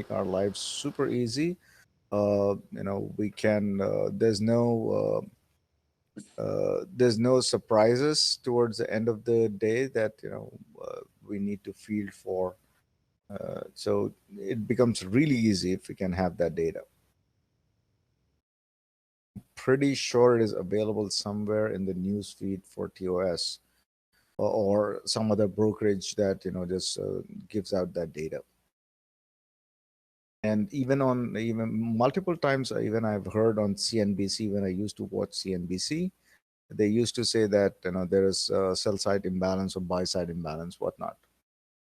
make our lives super easy. We can. There's no surprises towards the end of the day that we need to field for. So it becomes really easy if we can have that data. Pretty sure it is available somewhere in the news feed for TOS or some other brokerage that just gives out that data. And even multiple times, even I've heard on CNBC when I used to watch CNBC, they used to say that there is a sell side imbalance or buy side imbalance, whatnot.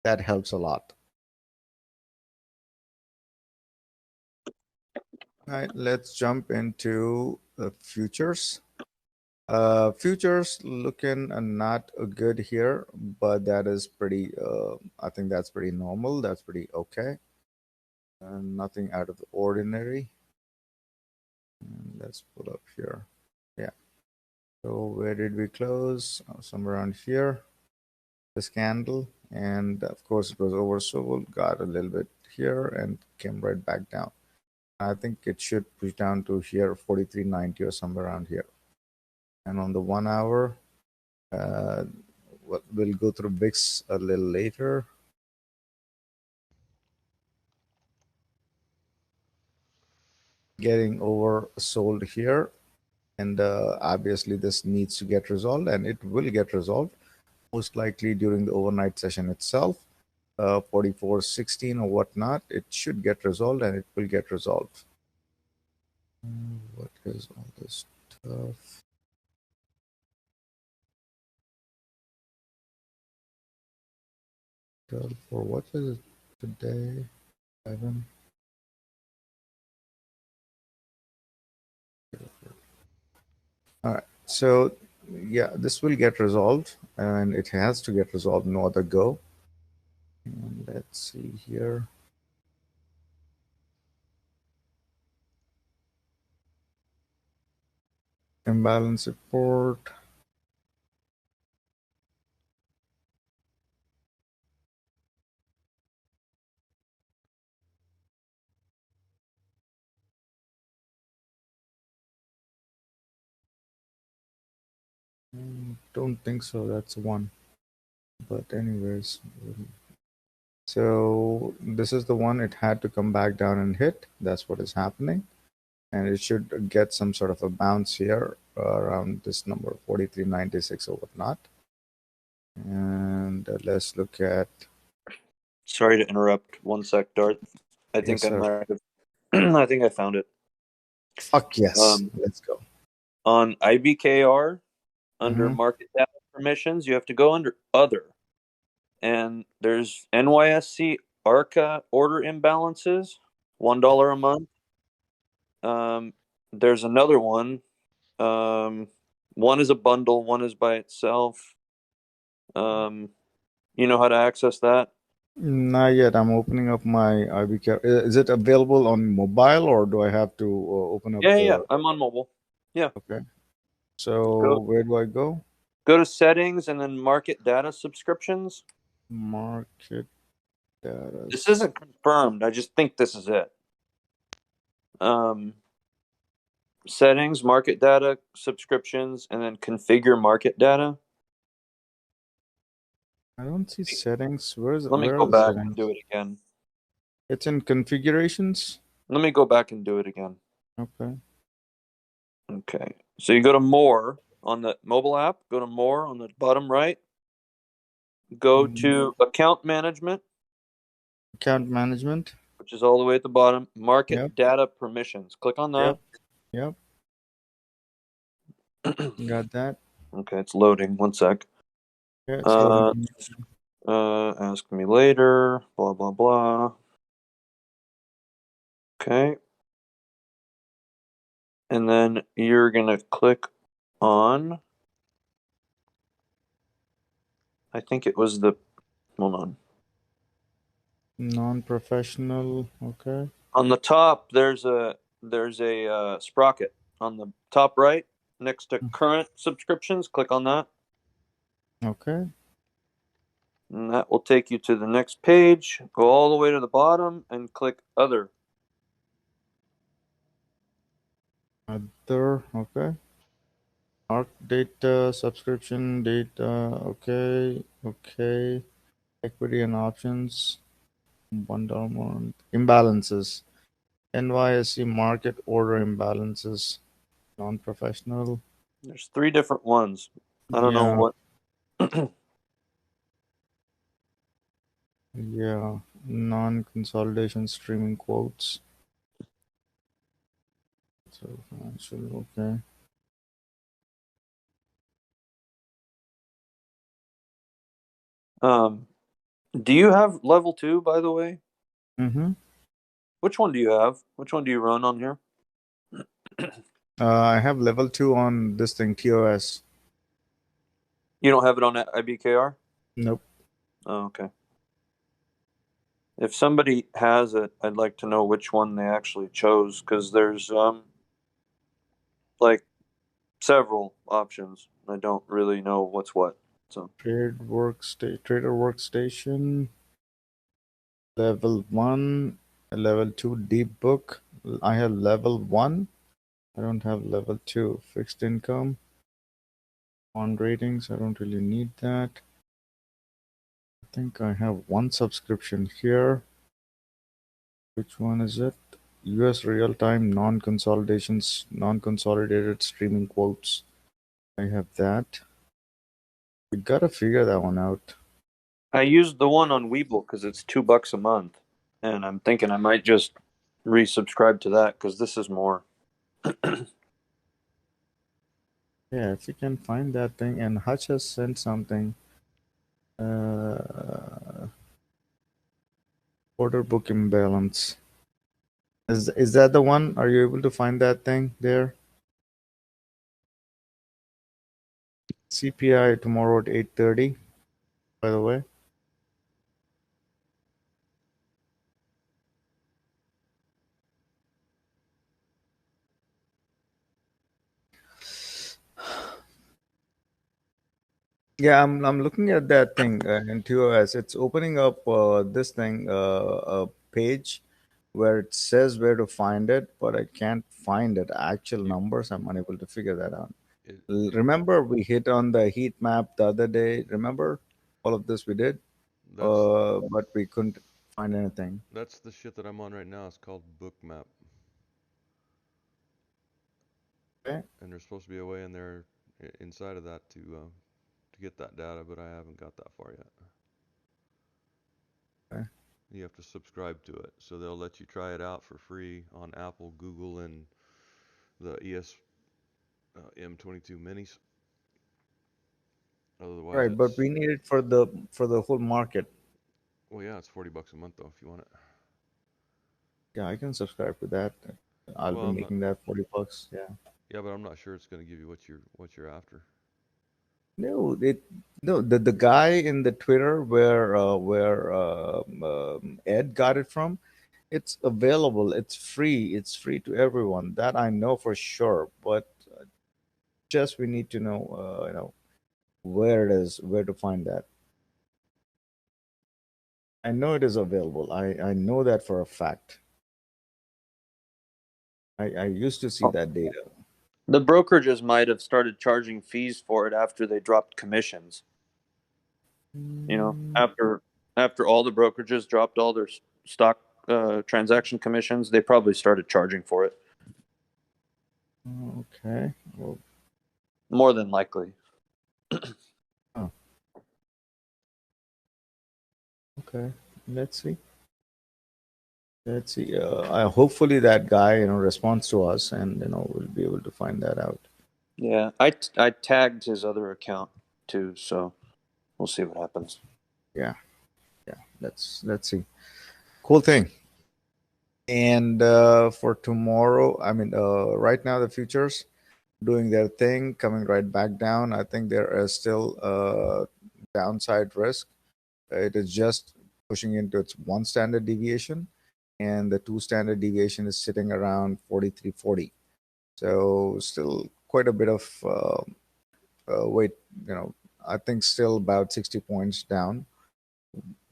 That helps a lot. All right, let's jump into the futures. Futures looking not good here, but that is pretty. I think that's pretty normal. That's pretty okay. Nothing out of the ordinary. And let's pull up here. Yeah. So where did we close? Somewhere around here. This candle, and of course it was oversold. Got a little bit here and came right back down. I think it should push down to here, 43.90 or somewhere around here. And on the 1 hour, uh, we'll go through VIX a little later. Getting oversold here, and obviously this needs to get resolved, and it will get resolved most likely during the overnight session itself. 44.16 or whatnot, it should get resolved, and it will get resolved. What is all this stuff? For what is it today? 11. All right. So yeah, this will get resolved, and it has to get resolved. No other go. And let's see here. Imbalance report. Don't think so. That's one. But anyways, so this is the one it had to come back down and hit. That's what is happening. And it should get some sort of a bounce here around this number 43.96 or whatnot. And let's look at. Sorry to interrupt. 1 sec, Darth. I think Yes, I sir. might have. I think I found it. Fuck yes. Let's go. On IBKR, under Mm-hmm. market data permissions, you have to go under other. And there's NYSC ARCA order imbalances, $1 a month. There's another one. One is a bundle, one is by itself. You know how to access that? Not yet. I'm opening up my IBK. Is it available on mobile, or do I have to open up Yeah. the? I'm on mobile. Yeah. Okay. So Go where do I go? go to settings and then market data subscriptions. Market data. This isn't confirmed. I just think this is it. Settings, market data, subscriptions, and then configure market data. I don't see settings. Where Let me are go the back and settings? do it again. It's in configurations. Let me go back and do it again. Okay. Okay. So you go to more on the mobile app, go to more on the bottom right, go to account management, Account management. which is all the way at the bottom, market Yep. data permissions. Click on that. Yep. Yep. Got that. Okay, it's loading. 1 sec. Yeah, it's loading. Ask me later, blah, blah, blah. Okay. And then you're going to click on, I think it was the, hold on. Non-professional. Okay. On the top, there's a sprocket on the top right next to current subscriptions. Click on that. Okay. And that will take you to the next page. Go all the way to the bottom and click Other. Other, okay. Arc data, subscription data, okay, okay. Equity and options, $1 month. Imbalances. NYSE market order imbalances. Non-professional. There's three different ones. I don't know Yeah, what. yeah. Non-consolidation streaming quotes. So financial, okay. um, do you have level 2, by the way? Mm-hmm. Which one do you have? Which one do you run on here? I have level 2 on this thing, TOS. You don't have it on IBKR? Nope. Oh, okay. If somebody has it, I'd like to know which one they actually chose because there's like several options. I don't really know what's what. So Trader workstation. Level 1, level 2 deep book. I have level 1. I don't have level 2. Fixed income. On ratings, I don't really need that. I think I have one subscription here. Which one is it? US real-time non-consolidated streaming quotes. I have that. We gotta figure that one out. I used the one on Webull because it's $2 a month, and I'm thinking I might just resubscribe to that because this is more. Yeah, if you can find that thing. And Hutch has sent something. Uh, Order book imbalance. Is that the one? Are you able to find that thing there? CPI tomorrow at 8:30, by the way. Yeah, I'm looking at that thing in TOS. It's opening up this thing a page where it says where to find it, but I can't find it. Actual You, numbers, I'm unable to figure that out. it, Remember we hit on the heat map the other day. Remember all of this we did, that's but we couldn't find anything. that's the shit that I'm on right now. It's called Bookmap, Okay. and there's supposed to be a way in there inside of that to get that data, but I haven't got that far yet. Okay. You have to subscribe to it, so they'll let you try it out for free on Apple, Google, and the M22 minis. Otherwise, Right, but it's we need it for the whole market. well, yeah, it's $40 a month though if you want it. Yeah, I can subscribe to that. I'll Well, be I'm not. making that $40. Yeah. Yeah, but I'm not sure it's going to give you what you're after. No, it no the guy in the Twitter where Ed got it from, it's available. It's free. It's free to everyone. That I know for sure. But just we need to know where it is, where to find that. I know it is available. I know that for a fact. I used to see that data. The brokerages might have started charging fees for it after they dropped commissions. Mm, After all the brokerages dropped all their stock transaction commissions, they probably started charging for it. okay. Well, More than likely. oh, okay. Let's see. Let's see. Hopefully that guy, responds to us, and we'll be able to find that out. Yeah, I tagged his other account too, so we'll see what happens. Yeah, yeah. Let's see. Cool thing. And for tomorrow, I mean, right now the futures doing their thing, coming right back down. I think there is still downside risk. It is just pushing into its one standard deviation, and the two standard deviation is sitting around 43.40. So still quite a bit of weight. You know, I think still about 60 points down.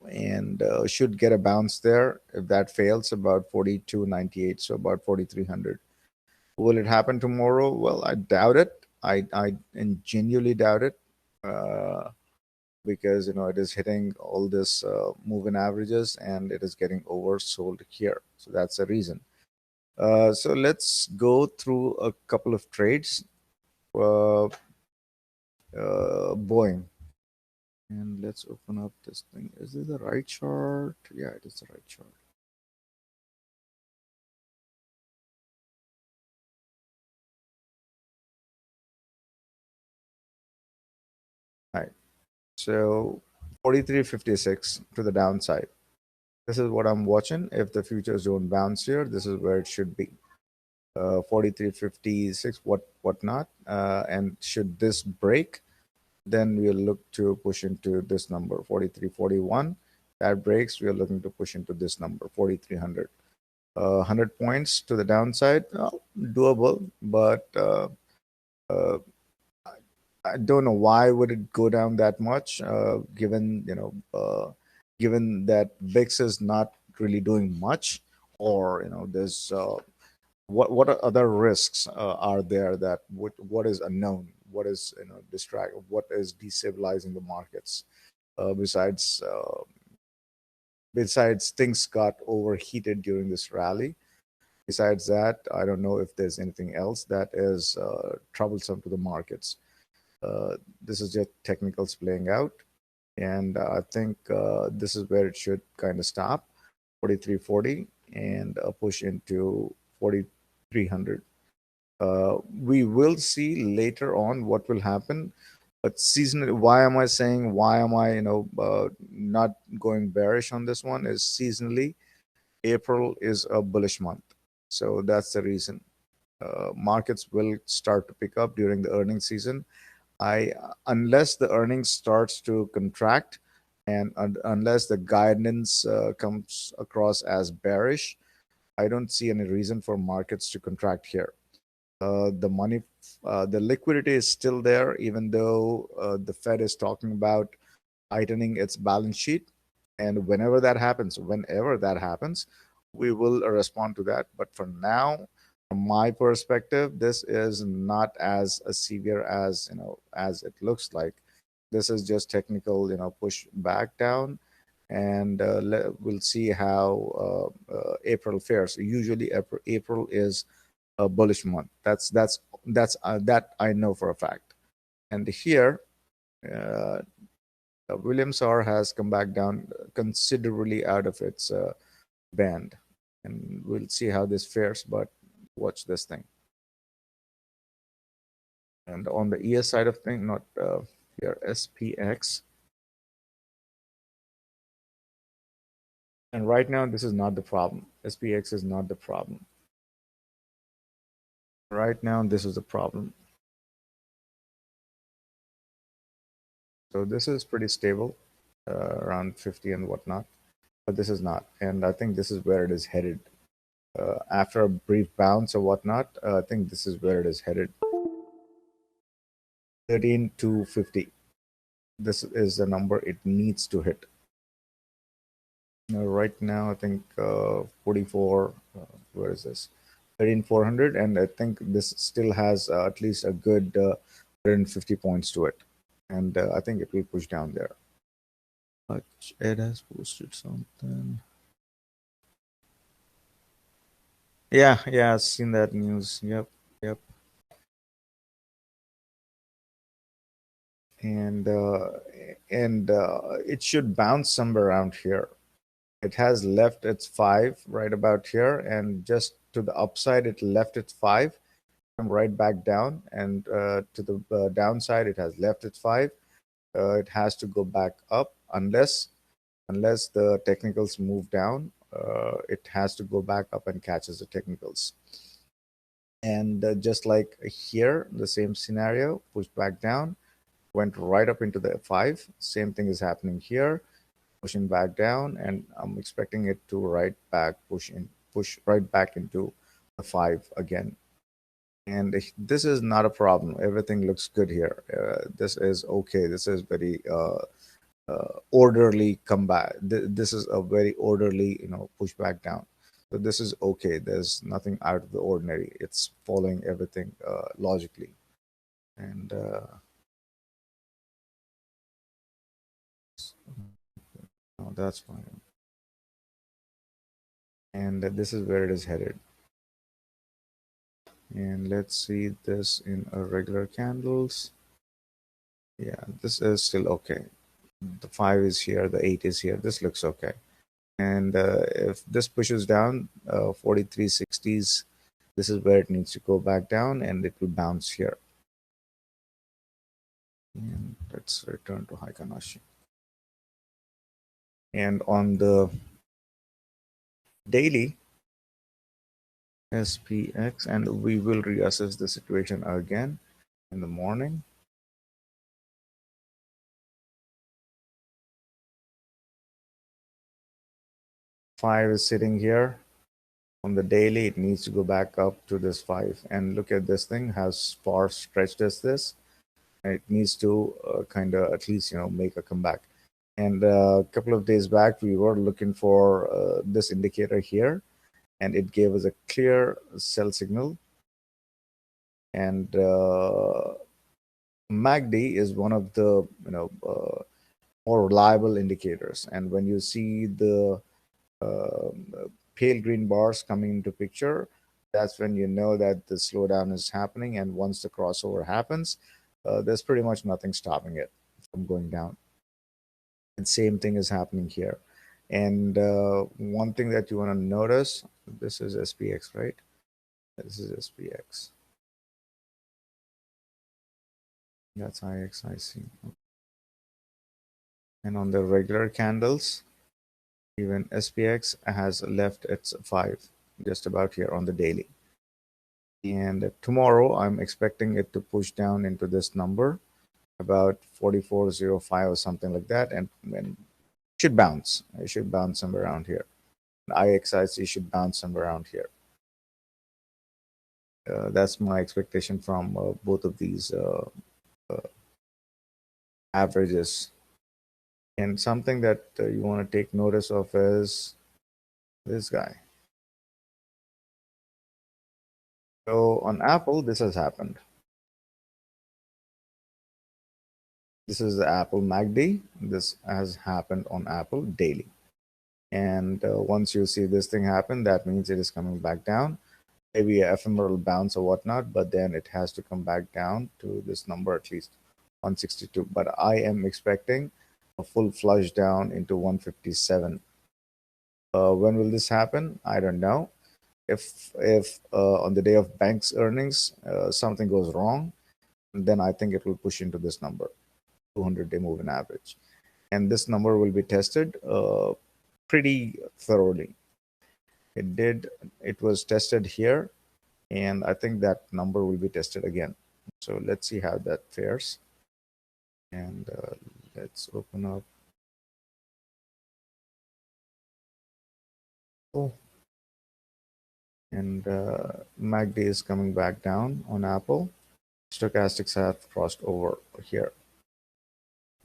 and should get a bounce there. If that fails, about 42.98, so about 4,300. Will it happen tomorrow? Well, I doubt it. I genuinely doubt it, uh, because it is hitting all this moving averages and it is getting oversold here. So that's the reason. So let's go through a couple of trades. Uh, Boeing. And let's open up this thing. Is this the right chart? Yeah, it is the right chart. All right. So 43.56 to the downside. This is what I'm watching. If the futures don't bounce here, this is where it should be. 43.56, whatnot. And should this break, then we'll look to push into this number, 43.41. That breaks, we are looking to push into this number, 4,300. 100 points to the downside, well, doable, but uh, I don't know why would it go down that much, given that VIX is not really doing much, or there's what are other risks are there, that what is unknown, what is what is destabilizing the markets, besides things got overheated during this rally. Besides that, I don't know if there's anything else that is troublesome to the markets. This is just technicals playing out, and I think this is where it should kind of stop, 43.40, and push into 4,300. We will see later on what will happen, but seasonally, why am I not going bearish on this one? Is seasonally April is a bullish month, so that's the reason. Markets will start to pick up during the earnings season. I Unless the earnings starts to contract, and unless the guidance comes across as bearish, I don't see any reason for markets to contract here. The money, the liquidity is still there, even though the Fed is talking about tightening its balance sheet. And whenever that happens, we will respond to that. But for now, from my perspective, this is not as severe as as it looks like. This is just technical, push back down, and we'll see how April fares. Usually, April is a bullish month. That I know for a fact. And here, uh, Williams R has come back down considerably out of its band, and we'll see how this fares. But watch this thing. And on the ES side of thing, not here, SPX. And right now, this is not the problem. SPX is not the problem. Right now, this is the problem. So this is pretty stable, around 50 and whatnot, but this is not. And I think this is where it is headed. After a brief bounce or whatnot, I think this is where it is headed. 13 to 50. This is the number it needs to hit. Right now, I think 44. Where is this? 13,400, and I think this still has at least a good 150 points to it, and I think it will push down there. But it has posted something. Yeah, yeah, I've seen that news. Yep, yep. And it should bounce somewhere around here. It has left its 5 right about here, and just to the upside, it left its 5, come right back down, and to the downside, it has left its 5. It has to go back up unless the technicals move down. It has to go back up and catches the technicals. And just like here, the same scenario, pushed back down, went right up into the 5. Same thing is happening here, pushing back down, and I'm expecting it to push right back into the 5 again. And this is not a problem. Everything looks good here. This is okay. This is very orderly comeback. This is a very orderly, push back down. So this is okay. There's nothing out of the ordinary. It's following everything logically, and no, that's fine. And this is where it is headed. And let's see this in a regular candles. Yeah, this is still okay. The 5 is here, the 8 is here. This looks okay. And if this pushes down 4360s, this is where it needs to go back down and it will bounce here. And let's return to Haikanashi. And on the daily SPX, and we will reassess the situation again in the morning. 5 is sitting here. On the daily, it needs to go back up to this 5. And look at this thing, how far stretched is this? It needs to kind of at least, make a comeback. And a couple of days back, we were looking for this indicator here, and it gave us a clear sell signal. And MACD is one of the more reliable indicators. And when you see the uh, pale green bars coming into picture, that's when you know that the slowdown is happening. And once the crossover happens, there's pretty much nothing stopping it from going down. And same thing is happening here. And one thing that you want to notice, this is SPX, right? This is SPX. That's IXIC. And on the regular candles, even SPX has left its 5 just about here on the daily. And tomorrow, I'm expecting it to push down into this number, about 4405 or something like that, and it should bounce. It should bounce somewhere around here. IXIC should bounce somewhere around here. That's my expectation from both of these uh, averages. And something that you want to take notice of is this guy. So on Apple, this has happened. This is the Apple MACD. This has happened on Apple daily. And once you see this thing happen, that means it is coming back down. Maybe an ephemeral bounce or whatnot, but then it has to come back down to this number, at least 162. But I am expecting a full flush down into 157. When will this happen? I don't know. If on the day of bank's earnings something goes wrong, then I think it will push into this number, 200-day moving average, and this number will be tested pretty thoroughly. It was tested here, and I think that number will be tested again. So let's see how that fares, and let's open up. Oh, and MACD is coming back down on Apple. Stochastics have crossed over here,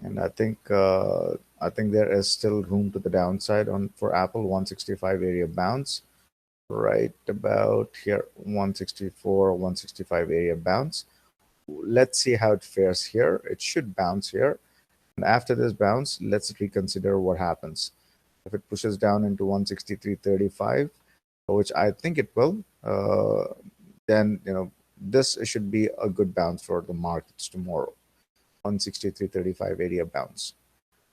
and I think there is still room to the downside on for Apple. 165 area bounce right about here, 164, 165 area bounce. Let's see how it fares here. It should bounce here, and after this bounce, let's reconsider what happens. If it pushes down into 163.35, which I think it will, then this should be a good bounce for the markets tomorrow. 163.35 area bounce.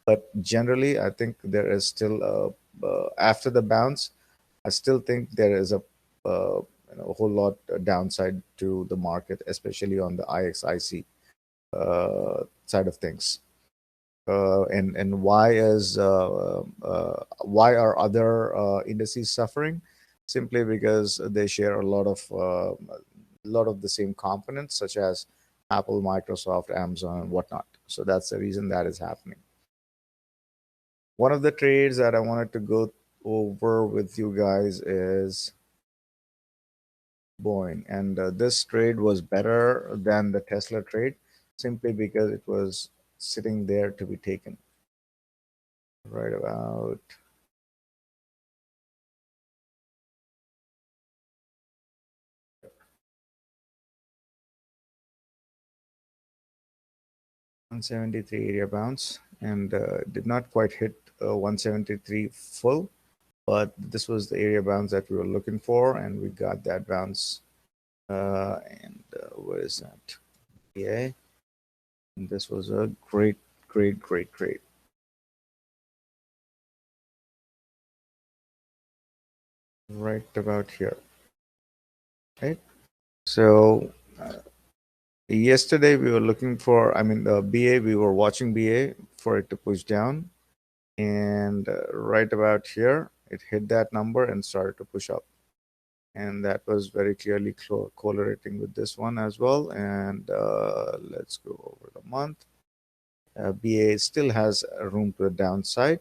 But generally, I think there is still after the bounce, I still think there is a whole lot downside to the market, especially on the IXIC side of things. And why are other indices suffering? Simply because they share a lot of the same components, such as Apple, Microsoft, Amazon, and whatnot. So that's the reason that is happening. One of the trades that I wanted to go over with you guys is Boeing, and this trade was better than the Tesla trade simply because it was sitting there to be taken. right about 173 area bounce, and did not quite hit 173 full, but this was the area bounce that we were looking for, and we got that bounce. And where is that? Yeah, and this was a great right about here, right? So yesterday we were looking for, I mean, the BA, we were watching BA for it to push down, and right about here, it hit that number and started to push up. And that was very clearly correlating with this one as well. And let's go over the month. BA still has room to the downside.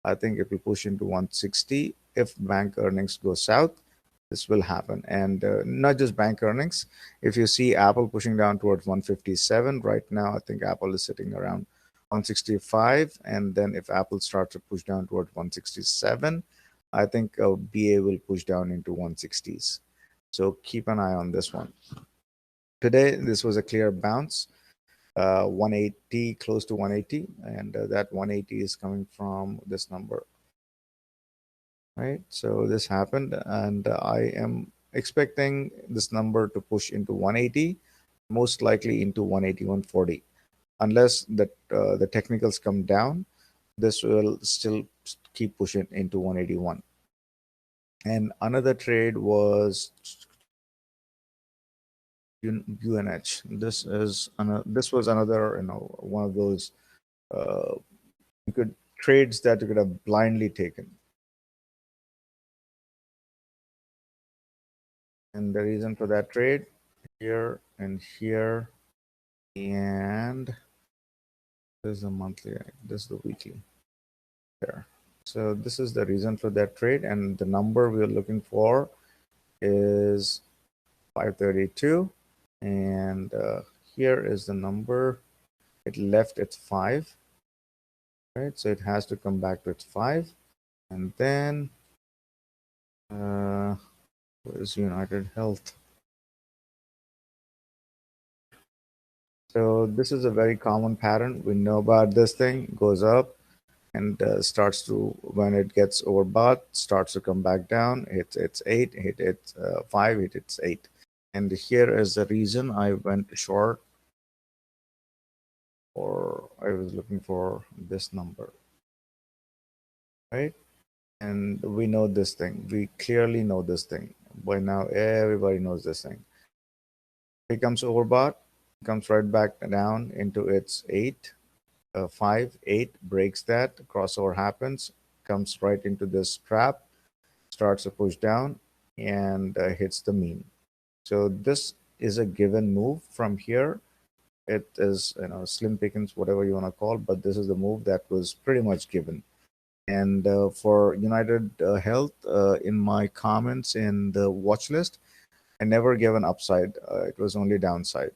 I think it will push into 160 if bank earnings go south. This will happen, and not just bank earnings. If you see Apple pushing down towards 157 right now, I think Apple is sitting around 165, and then if Apple starts to push down towards 167, I think BA will push down into 160s. So keep an eye on this one. Today, this was a clear bounce, 180, close to 180, and that 180 is coming from this number, right? So this happened, and I am expecting this number to push into 180, most likely into 180, 140. Unless the technicals come down, this will still keep pushing into 181. And another trade was UNH. This was another, one of those uh, you could trades that you could have blindly taken. And the reason for that trade, here and here, and this is the monthly, this is the weekly there. So this is the reason for that trade, and the number we're looking for is 532, and here is the number. It left its 5, right? So it has to come back to its 5, and then where's United Health? So this is a very common pattern. We know about this thing, goes up and starts to, when it gets overbought, starts to come back down. It's 8, hit it 5, hit it's 8. And here is the reason I went short, or I was looking for this number, right? And we know this thing. We clearly know this thing. By now, everybody knows this thing. It comes overbought, comes right back down into its 8, 5, 8, breaks that, crossover happens, comes right into this trap, starts to push down, and hits the mean. So this is a given move from here. It is, slim pickings, whatever you want to call, but this is the move that was pretty much given. And for United Health, in my comments in the watch list, I never gave an upside. It was only downside.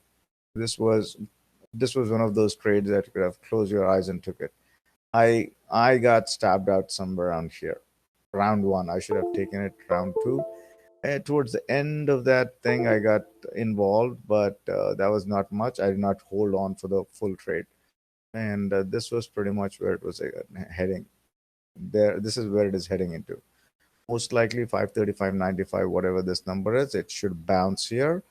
This was this was one of those trades that you could have closed your eyes and took it. I got stabbed out somewhere around here. Round one, I should have taken it. Round two, towards the end of that thing, I got involved, but that was not much. I did not hold on for the full trade, and this was pretty much where it was heading. There, this is where it is heading into. Most likely 535.95, whatever this number is, it should bounce here.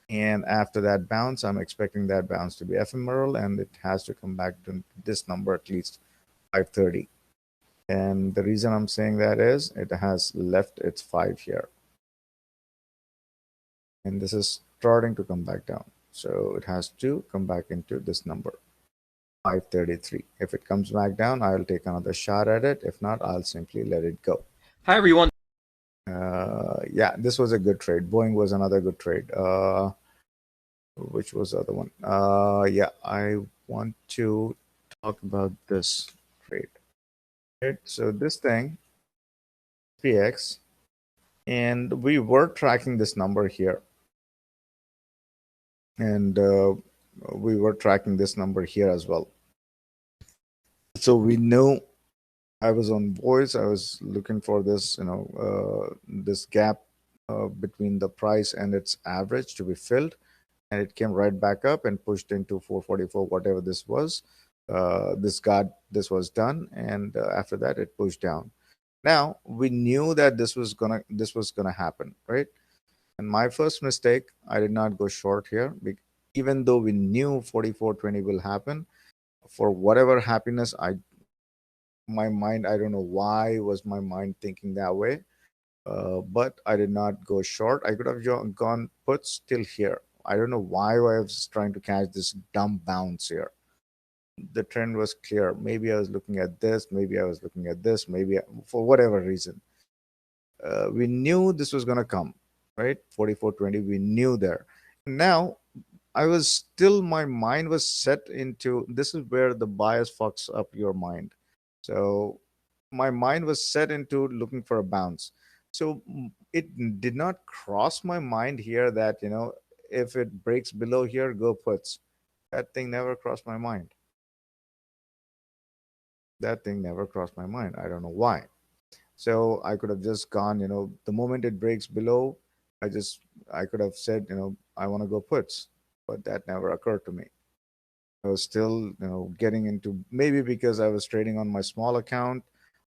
And after that bounce, I'm expecting that bounce to be ephemeral, and it has to come back to this number at least 530. And the reason I'm saying that is it has left its 5 here. And this is starting to come back down. So it has to come back into this number, 533. If it comes back down, I'll take another shot at it. If not, I'll simply let it go. Hi, everyone. Yeah, this was a good trade. Boeing was another good trade. Which was the other one? Yeah, I want to talk about this trade. Right? So this thing, PX, and we were tracking this number here, and we were tracking this number here as well. So we know I was on voice. I was looking for this, this gap between the price and its average to be filled, and it came right back up and pushed into 444, whatever this was. This was done, and after that, it pushed down. Now we knew that this was gonna happen, right? And my first mistake, I did not go short here, even though we knew 4420 will happen. For whatever happiness, my mind, I don't know why was my mind thinking that way, but I did not go short. I could have gone put still here. I don't know why I was trying to catch this dumb bounce here. The trend was clear. Maybe I was looking at this, maybe I was looking at this, for whatever reason. We knew this was going to come, right? 4420, we knew there. Now, my mind was set into this is where the bias fucks up your mind. So, my mind was set into looking for a bounce. So, it did not cross my mind here that, if it breaks below here, go puts. That thing never crossed my mind. That thing never crossed my mind. I don't know why. So I could have just gone, the moment it breaks below, I could have said, I want to go puts, but that never occurred to me. I was still, getting into, maybe because I was trading on my small account.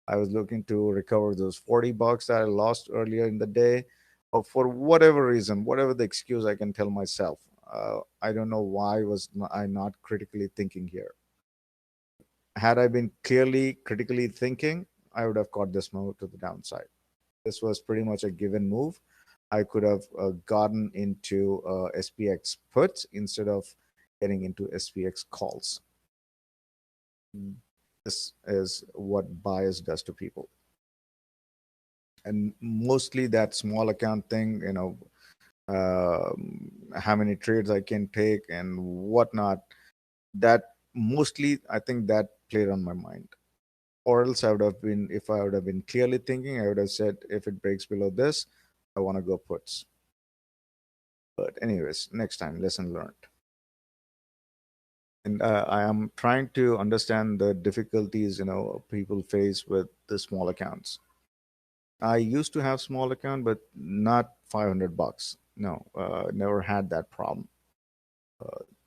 I was looking to recover those $40 that I lost earlier in the day, or for whatever reason, whatever the excuse I can tell myself. I don't know why I not critically thinking here. Had I been clearly critically thinking, I would have caught this move to the downside. This was pretty much a given move. I could have gotten into SPX puts instead of getting into SPX calls. This is what bias does to people. And mostly that small account thing, how many trades I can take and whatnot, that mostly I think that played on my mind. Or else if I would have been clearly thinking, I would have said, if it breaks below this, I want to go puts. But anyways, next time, lesson learned. And I am trying to understand the difficulties people face with the small accounts. I used to have small account, but not $500. No, never had that problem.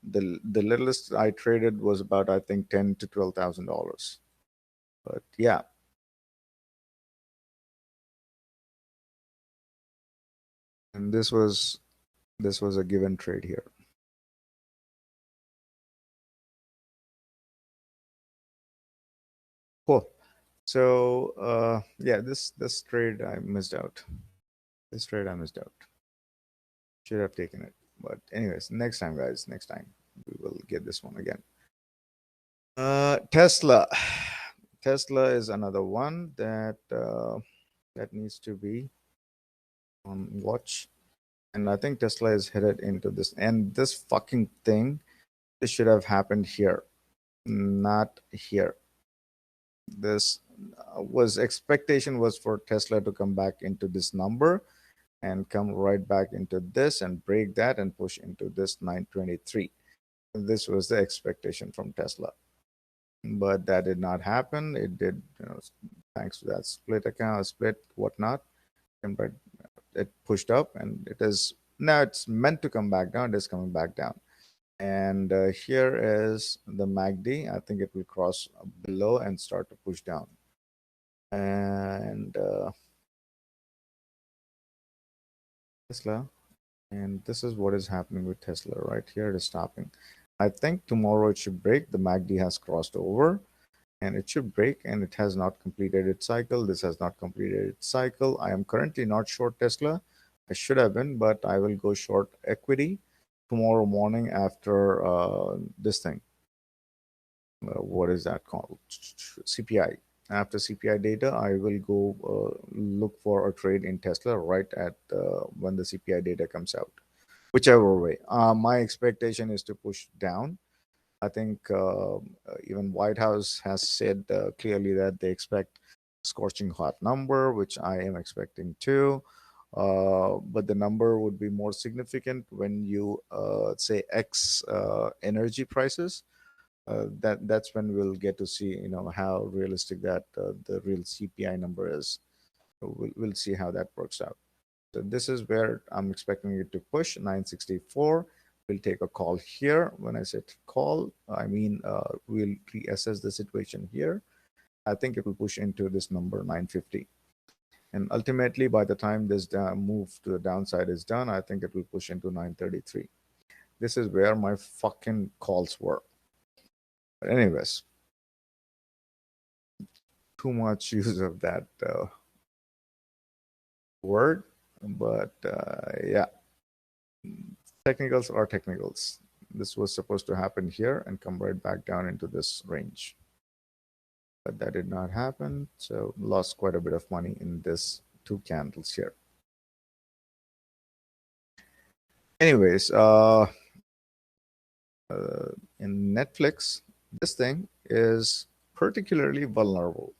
The littlest I traded was about, I think, $10,000 to $12,000. But yeah, and this was a given trade here. Cool. So yeah, this trade I missed out. This trade I missed out. Should have taken it. But anyways, next time, guys. Next time we will get this one again. Tesla. Tesla is another one that needs to be on watch. And I think Tesla is headed into this. And this fucking thing, this should have happened here, not here. This was expectation was for Tesla to come back into this number and come right back into this and break that and push into this 923. This was the expectation from Tesla, but that did not happen. It did, thanks to that split whatnot, and but it pushed up, and it is now it's meant to come back down. It is coming back down, and here is the MACD. I think it will cross below and start to push down, and Tesla. And this is what is happening with Tesla right here. It is stopping. I think tomorrow it should break. The MACD has crossed over and it should break, and it has not completed its cycle. This has not completed its cycle. I am currently not short Tesla. I should have been, but I will go short equity tomorrow morning after this thing. What is that called? CPI. After CPI data, I will go look for a trade in Tesla right at when the CPI data comes out. Whichever way. My expectation is to push down. I think even White House has said clearly that they expect a scorching hot number, which I am expecting too. But the number would be more significant when you say X energy prices. that's when we'll get to see, how realistic that the real CPI number is. We'll see how that works out. So this is where I'm expecting it to push 964. We'll take a call here. When I said call, I mean we'll reassess the situation here. I think it will push into this number 950. And ultimately, by the time this move to the downside is done, I think it will push into 933. This is where my fucking calls were. But anyways, too much use of that word. But yeah, technicals are technicals. This was supposed to happen here and come right back down into this range. But that did not happen. So lost quite a bit of money in this two candles here. Anyways, in Netflix, this thing is particularly vulnerable.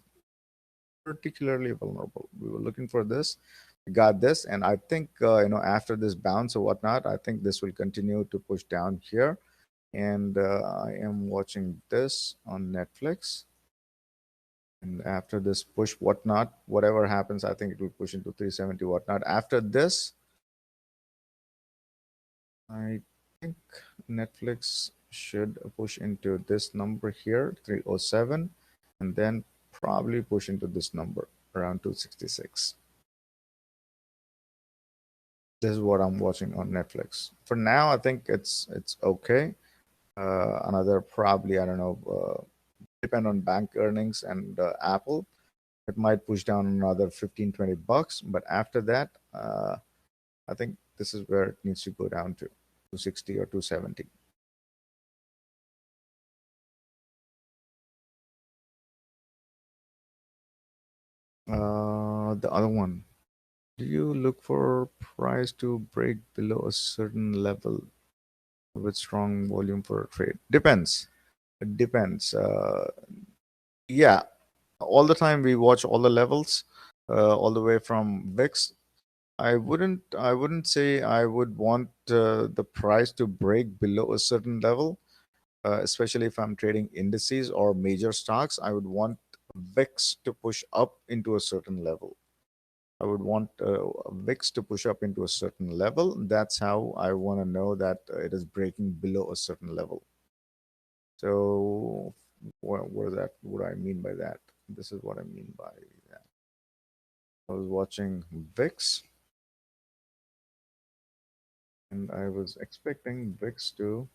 Particularly vulnerable. We were looking for this, we got this, and I think after this bounce or whatnot, I think this will continue to push down here. And I am watching this on Netflix. And after this push, whatnot, whatever happens, I think it will push into 370 whatnot. After this, I think Netflix should push into this number here, 307, and then probably push into this number around 266. This is what I'm watching on Netflix. For now, I think it's okay. Another probably, I don't know, depend on bank earnings and Apple. It might push down another 15, $20. But after that, I think this is where it needs to go down to 260 or 270. The other one. Do you look for price to break below a certain level with strong volume for a trade? Depends. It depends. Yeah, all the time we watch all the levels, all the way from VIX. I wouldn't say I would want the price to break below a certain level, especially if I'm trading indices or major stocks. I would want VIX to push up into a certain level. I would want VIX to push up into a certain level. That's how I want to know that it is breaking below a certain level. So, what I mean by that? This is what I mean by that. I was watching VIX, and I was expecting VIX to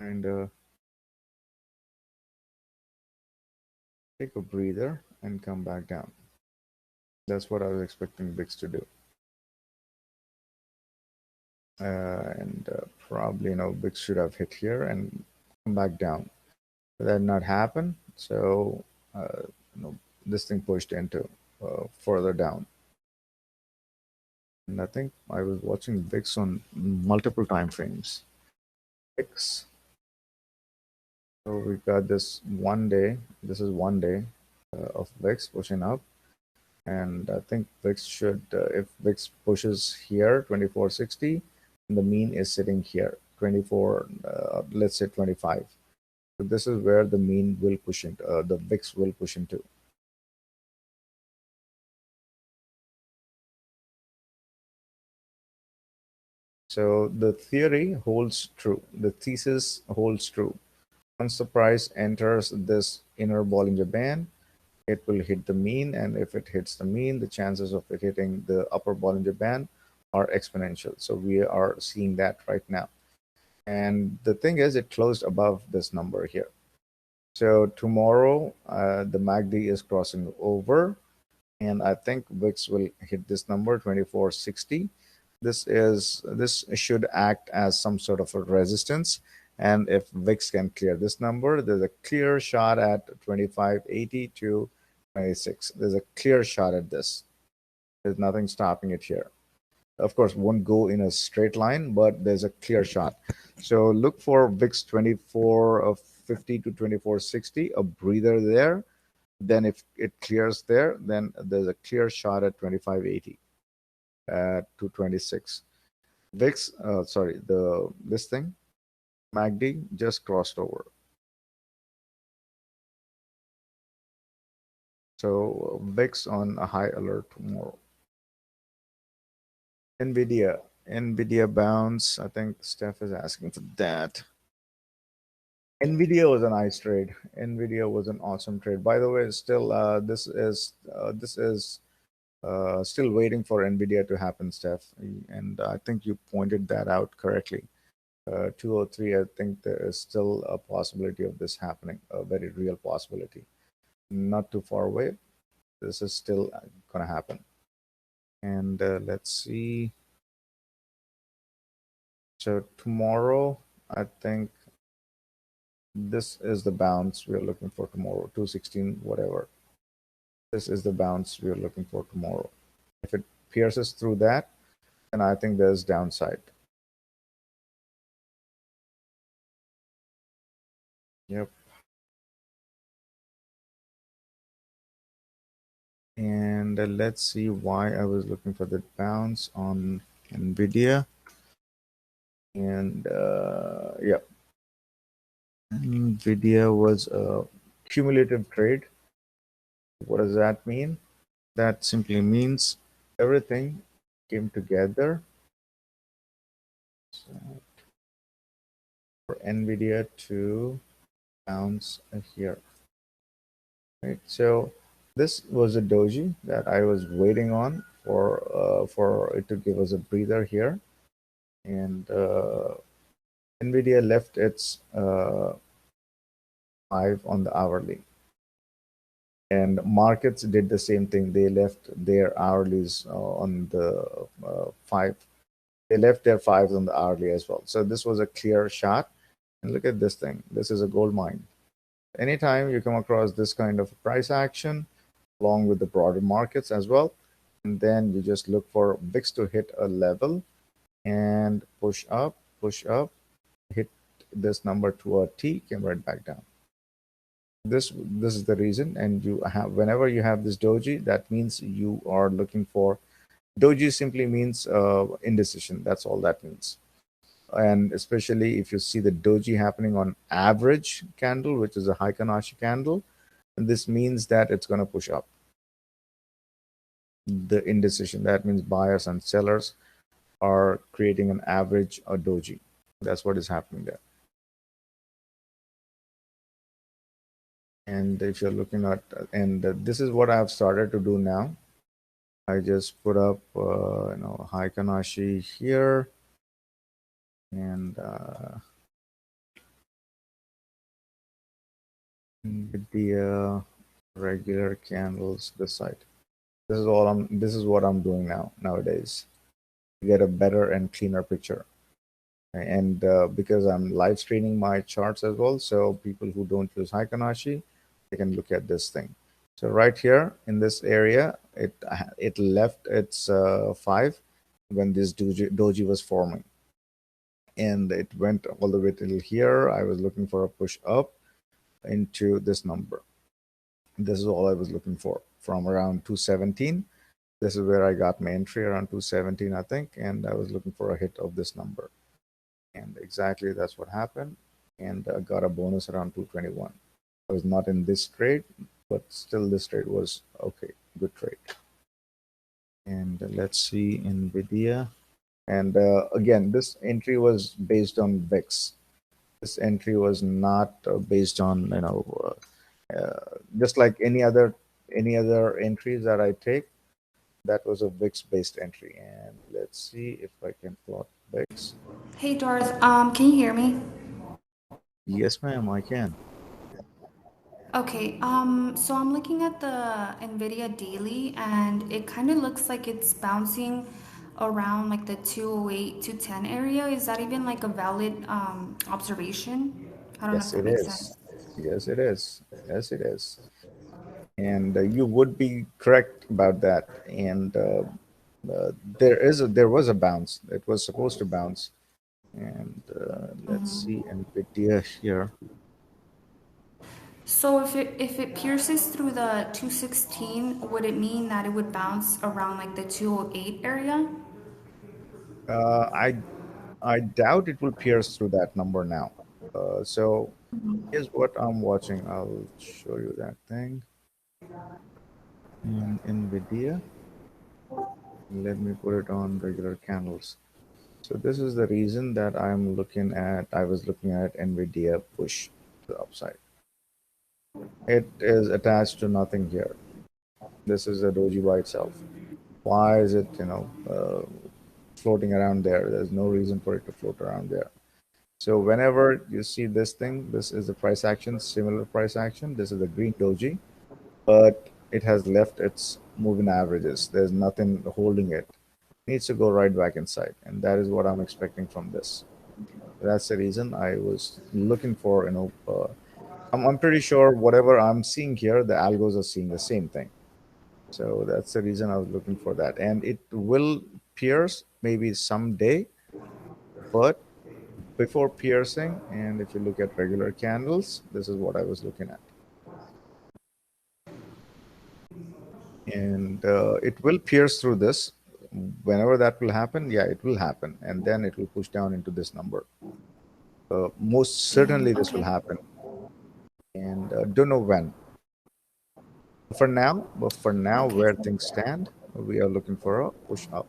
kind of take a breather and come back down. That's what I was expecting VIX to do. And probably, VIX should have hit here and come back down. But that did not happen. So, this thing pushed into further down. And I think I was watching VIX on multiple time frames. VIX. So we got this one day. This is one day of VIX pushing up. And I think VIX should, if VIX pushes here, 2460, and the mean is sitting here, 24, let's say 25. So this is where the mean will push into, the VIX will push into. So the theory holds true. The thesis holds true. Once the price enters this inner Bollinger Band, it will hit the mean, and if it hits the mean, the chances of it hitting the upper Bollinger Band are exponential. So we are seeing that right now. And the thing is, it closed above this number here. So tomorrow, the MACD is crossing over, and I think VIX will hit this number, 2460. This should act as some sort of a resistance, and if VIX can clear this number, there's a clear shot at 2580 to 26. There's a clear shot at this. There's nothing stopping it here. Of course, won't go in a straight line, but there's a clear shot. So look for VIX 2450 to 2460, a breather there. Then if it clears there, then there's a clear shot at 2580 to 26. VIX, sorry, this thing, MACD just crossed over. So VIX on a high alert tomorrow. Nvidia. Nvidia bounce. I think Steph is asking for that. Nvidia was a nice trade. Nvidia was an awesome trade. By the way, still this is still waiting for Nvidia to happen, Steph. And I think you pointed that out correctly. 203. I think there is still a possibility of this happening, a very real possibility. Not too far away. This is still going to happen. And let's see. So tomorrow, I think this is the bounce we're looking for tomorrow. 216, whatever. This is the bounce we're looking for tomorrow. If it pierces through that, then I think there's downside. Yep. And let's see why I was looking for the bounce on Nvidia. And yeah, Nvidia was a cumulative trade. What does that mean? That simply means everything came together for Nvidia to bounce here. Right. So this was a doji that I was waiting on for it to give us a breather here, and Nvidia left its 5 on the hourly, and markets did the same thing. They left their hourlies on the 5. They left their 5s on the hourly as well. So this was a clear shot. And look at this thing. This is a gold mine. Anytime you come across this kind of price action, along with the broader markets as well, and then you just look for VIX to hit a level and push up, hit this number to a T, came right back down. This is the reason, and you have whenever you have this doji, that means you are looking for doji. Simply means indecision. That's all that means. And especially if you see the doji happening on average candle, which is a Heikin-Ashi candle, and this means that it's going to push up. The indecision, that means buyers and sellers are creating an average or doji. That's what is happening there. And if you're looking at, and this is what I've started to do now. I just put up Heikin-Ashi here, and Nvidia regular candles this side. This is what I'm doing nowadays to get a better and cleaner picture. And because I'm live streaming my charts as well, so people who don't use Heikin-Ashi, they can look at this thing. So right here in this area, it left its 5 when this doji was forming, and it went all the way till here. I was looking for a push up into this number. This is all I was looking for from around 217. This is where I got my entry around 217, I think, and I was looking for a hit of this number. And exactly that's what happened, and I got a bonus around 221. I was not in this trade, but still this trade was okay, good trade. And let's see Nvidia. And again, this entry was based on VIX. This entry was not based on just like any other entries that I take. That was a VIX based entry. And let's see if I can plot VIX. Hey Darth, can you hear me? Yes, ma'am, I can. Okay, so I'm looking at the Nvidia daily and it kind of looks like it's bouncing around like the 208, 210 area. Is that even like a valid observation? I don't know if Yes, that it makes is. sense. Yes, it is. Yes, it is. And you would be correct about that. And there was a bounce. It was supposed to bounce. And let's see Nvidia here. So if it pierces through the 216, would it mean that it would bounce around like the 208 area? Uh, I I doubt it will pierce through that number now. So here's what I'm watching. I'll show you that thing. In NVIDIA, let me put it on regular candles. So this is the reason that I was looking at NVIDIA push to the upside. It is attached to nothing here. This is a doji by itself. Why is it, floating around there? There's no reason for it to float around there. So whenever you see this thing, this is the price action, similar price action. This is the green doji, but it has left its moving averages. There's nothing holding it. It needs to go right back inside, and that is what I'm expecting from this. That's the reason I was looking for, I'm pretty sure whatever I'm seeing here, the algos are seeing the same thing. So that's the reason I was looking for that. And it will pierce maybe someday, but before piercing, and if you look at regular candles, this is what I was looking at. And it will pierce through this. Whenever that will happen, yeah, it will happen. And then it will push down into this number. Most certainly this will Okay. happen. And don't know when. But for now, Okay. where things stand, we are looking for a push up.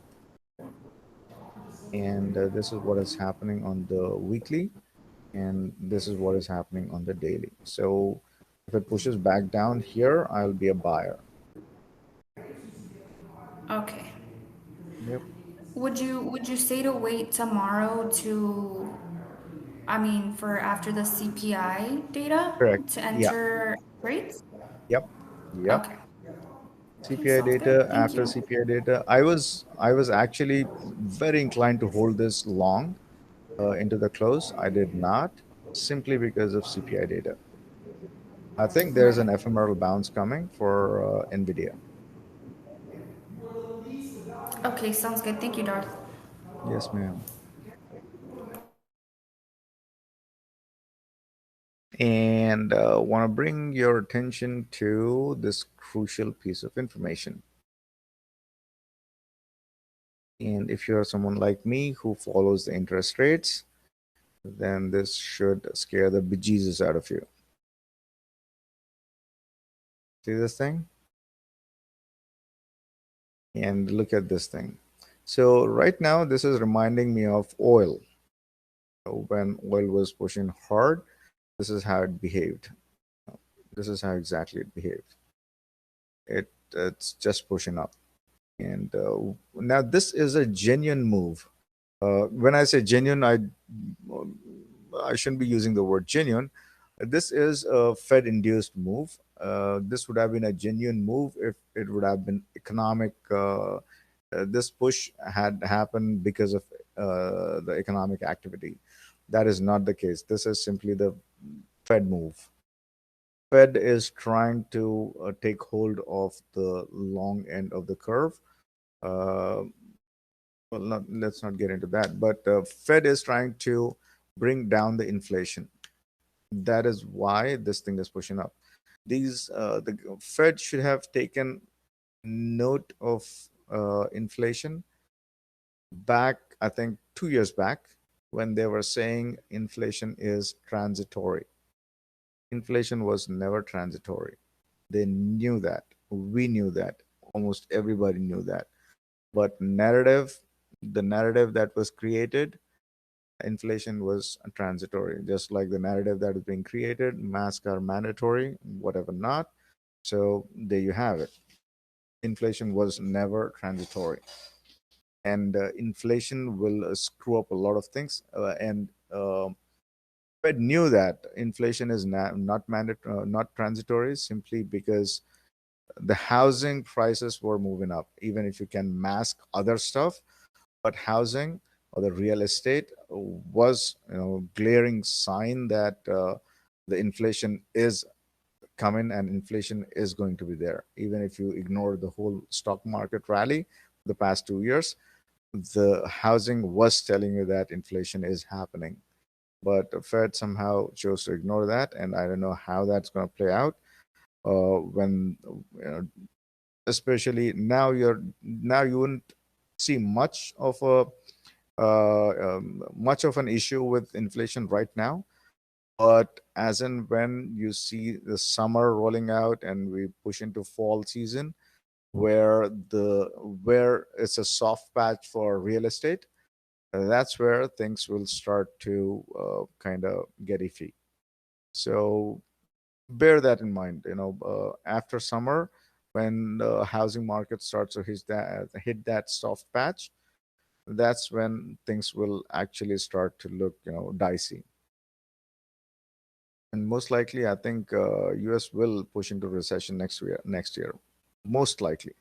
And this is what is happening on the weekly, and this is what is happening on the daily. So if it pushes back down here, I'll be a buyer. Okay. Yep, Would you say to wait tomorrow to, I mean, for after the CPI data correct. to Yeah, enter rates? yep, yep. Okay. Okay, CPI sounds good. data, Thank after you. CPI data, I was actually very inclined to hold this long into the close. I did not, simply because of CPI data. I think there's Right. an ephemeral bounce coming for Nvidia. Okay, sounds good. Thank you, Darth. Yes, ma'am. And want to bring your attention to this crucial piece of information. And if you're someone like me who follows the interest rates, then this should scare the bejesus out of you. See this thing? And look at this thing. So right now, this is reminding me of oil. When oil was pushing hard, this is how it behaved. This is how exactly it behaved. It's just pushing up. And now this is a genuine move. When I say genuine, I shouldn't be using the word genuine. This is a Fed-induced move. This would have been a genuine move if it would have been economic. This push had happened because of the economic activity. That is not the case. This is simply the Fed move. Fed is trying to take hold of the long end of the curve. Uh, well, let's not get into that. But Fed is trying to bring down the inflation. That is why this thing is pushing up. The Fed should have taken note of inflation back, I think, 2 years back, when they were saying inflation is transitory. Inflation was never transitory. They knew that. We knew that. Almost everybody knew that. But the narrative that was created, inflation was transitory. Just like the narrative that is being created, masks are mandatory, whatever not. So there you have it. Inflation was never transitory, and inflation will screw up a lot of things. And Fed knew that inflation is not transitory, simply because the housing prices were moving up. Even if you can mask other stuff, but housing or the real estate was, glaring sign that the inflation is coming, and inflation is going to be there. Even if you ignore the whole stock market rally the past 2 years, the housing was telling you that inflation is happening. But the Fed somehow chose to ignore that, and I don't know how that's going to play out. When especially now you wouldn't see much of an issue with inflation right now. But as and when you see the summer rolling out and we push into fall season, where it's a soft patch for real estate, that's where things will start to kind of get iffy. So bear that in mind. After summer, when the housing market starts to hit that soft patch, that's when things will actually start to look dicey. And most likely, I think US will push into recession next year, most likely.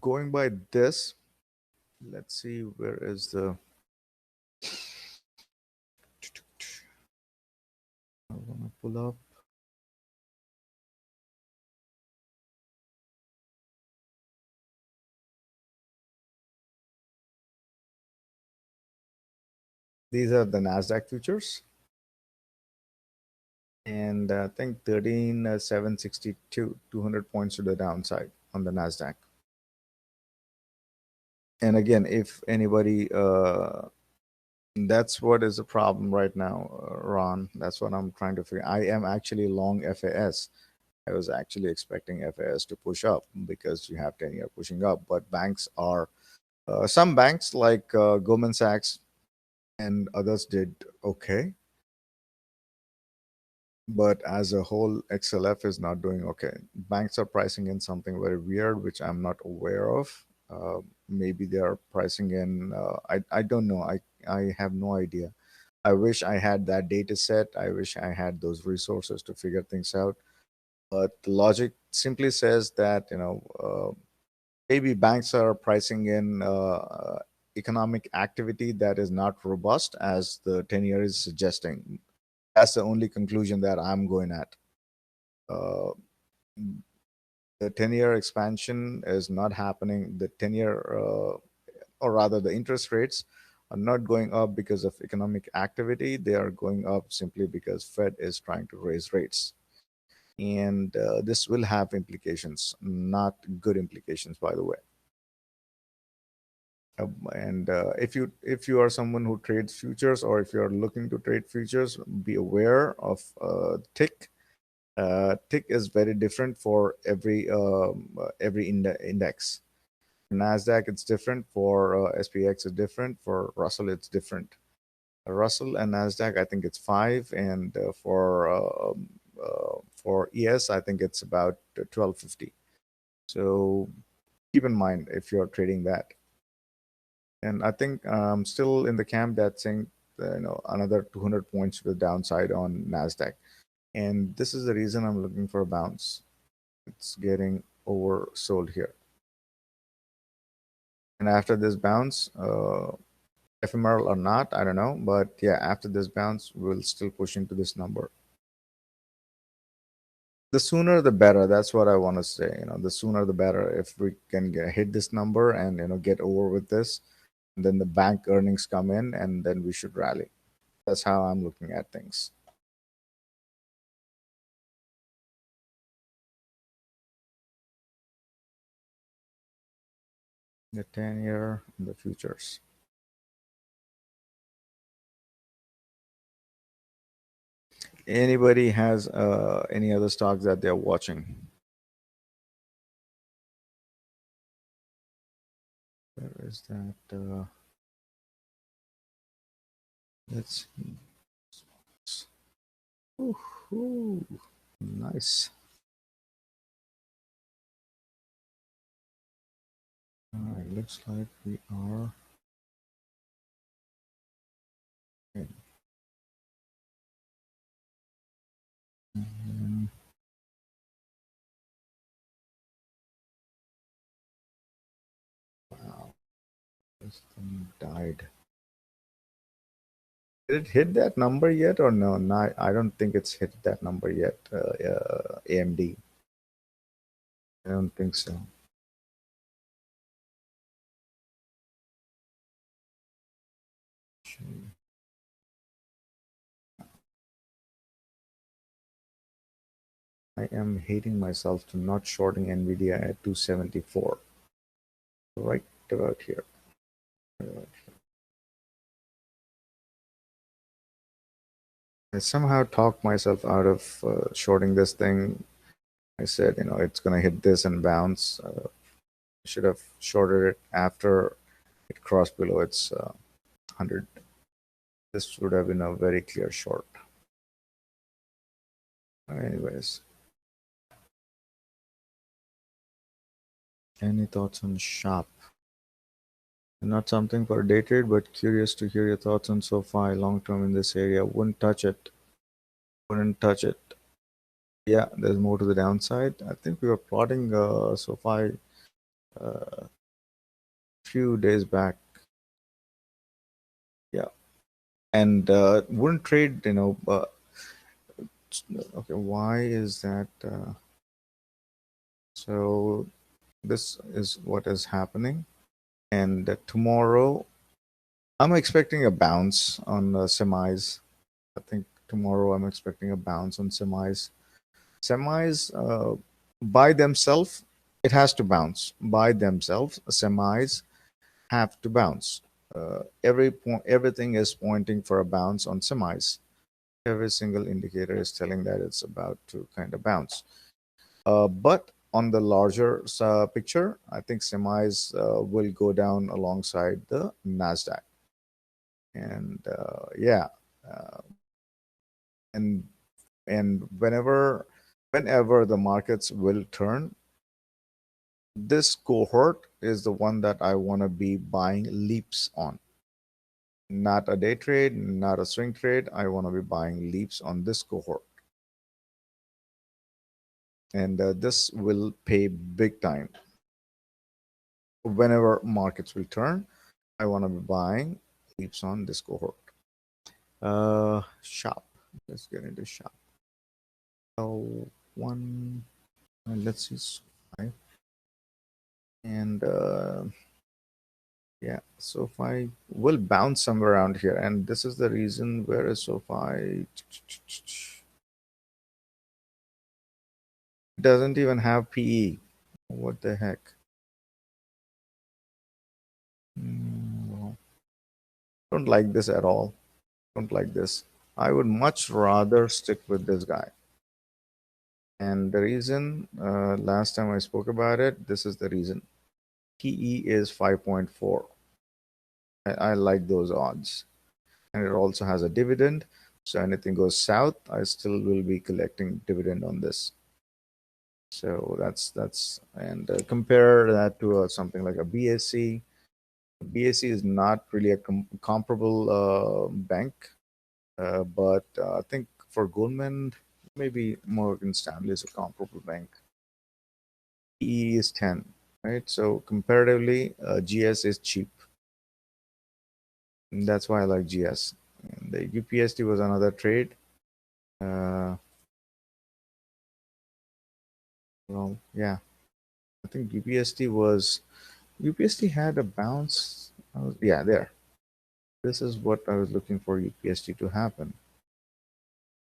Going by this, let's see, where is the I want to pull up. These are the Nasdaq futures, and I think 13,762, 200 points to the downside on the Nasdaq. And again, if anybody, that's what is the problem right now, Ron. That's what I'm trying to figure. I am actually long FAS. I was actually expecting FAS to push up because you have 10-year pushing up, but banks are some banks like Goldman Sachs and others did okay, but as a whole, XLF is not doing okay. Banks are pricing in something very weird, which I'm not aware of. Maybe they are pricing in. I don't know. I have no idea. I wish I had that data set. I wish I had those resources to figure things out. But the logic simply says that maybe banks are pricing in economic activity that is not robust, as the 10-year is suggesting. That's the only conclusion that I'm going at. Uh, the 10-year expansion is not happening. The 10-year, or rather, the interest rates are not going up because of economic activity. They are going up simply because Fed is trying to raise rates. And this will have implications, not good implications, by the way. And if you are someone who trades futures, or if you are looking to trade futures, be aware of tick. Tick is very different for every index. Nasdaq it's different, for SPX it's different, for Russell it's different. Russell and Nasdaq I think it's 5, and for ES I think it's about 1250. So keep in mind if you're trading that. And I think I'm still in the camp that's saying another 200 points to the downside on Nasdaq, and this is the reason I'm looking for a bounce. It's getting oversold here, and after this bounce, ephemeral or not, I don't know, but yeah, after this bounce, we'll still push into this number. The sooner the better. That's what I want to say. The sooner the better. If we can hit this number and get over with this, and then the bank earnings come in, and then we should rally. That's how I'm looking at things. The 10-year and the futures. Anybody has any other stocks that they're watching? Where is that? Let's see. Ooh, nice. All right, looks like we are in. Mhm. Wow, this thing died. Did it hit that number yet or no? No, I don't think it's hit that number yet. AMD. I don't think so. I am hating myself to not shorting Nvidia at 274. Right about here. Right about here. I somehow talked myself out of shorting this thing. I said, it's going to hit this and bounce. I should have shorted it after it crossed below its 100. This would have been a very clear short. Anyways, any thoughts on Sharp? Not something for day trade, but curious to hear your thoughts on SoFi long term in this area. Wouldn't touch it. Wouldn't touch it. Yeah, there's more to the downside. I think we were plotting SoFi a few days back. Yeah, and wouldn't trade. Okay, why is that? So this is what is happening, and tomorrow I'm expecting a bounce on semis. I think tomorrow I'm expecting a bounce on semis. Semis by themselves, it has to bounce. By themselves, semis have to bounce. Everything is pointing for a bounce on semis. Every single indicator is telling that it's about to kind of bounce. But on the larger picture, I think semis will go down alongside the Nasdaq, and yeah, uh, and whenever the markets will turn, this cohort is the one that I want to be buying leaps on. Not a day trade, not a swing trade. I want to be buying leaps on this cohort. And this will pay big time. Whenever markets will turn, I want to be buying leaps on this cohort. Shop. Let's get into shop. So one, let's see, five. And yeah, SoFi will bounce somewhere around here, and this is the reason. Where is SoFi? It doesn't even have PE. What the heck? Well, don't like this at all. Don't like this. I would much rather stick with this guy. And the reason, last time I spoke about it, this is the reason. PE is 5.4. I like those odds. And it also has a dividend. So anything goes south, I still will be collecting dividend on this. So that's and compare that to something like a BSC. BSC is not really a comparable bank, but I think for Goldman, maybe Morgan Stanley is a comparable bank. PE is 10, right? So comparatively, GS is cheap. And that's why I like GS. And the UPST was another trade. Well, yeah, I think UPST had a bounce. Yeah, there. This is what I was looking for UPST to happen.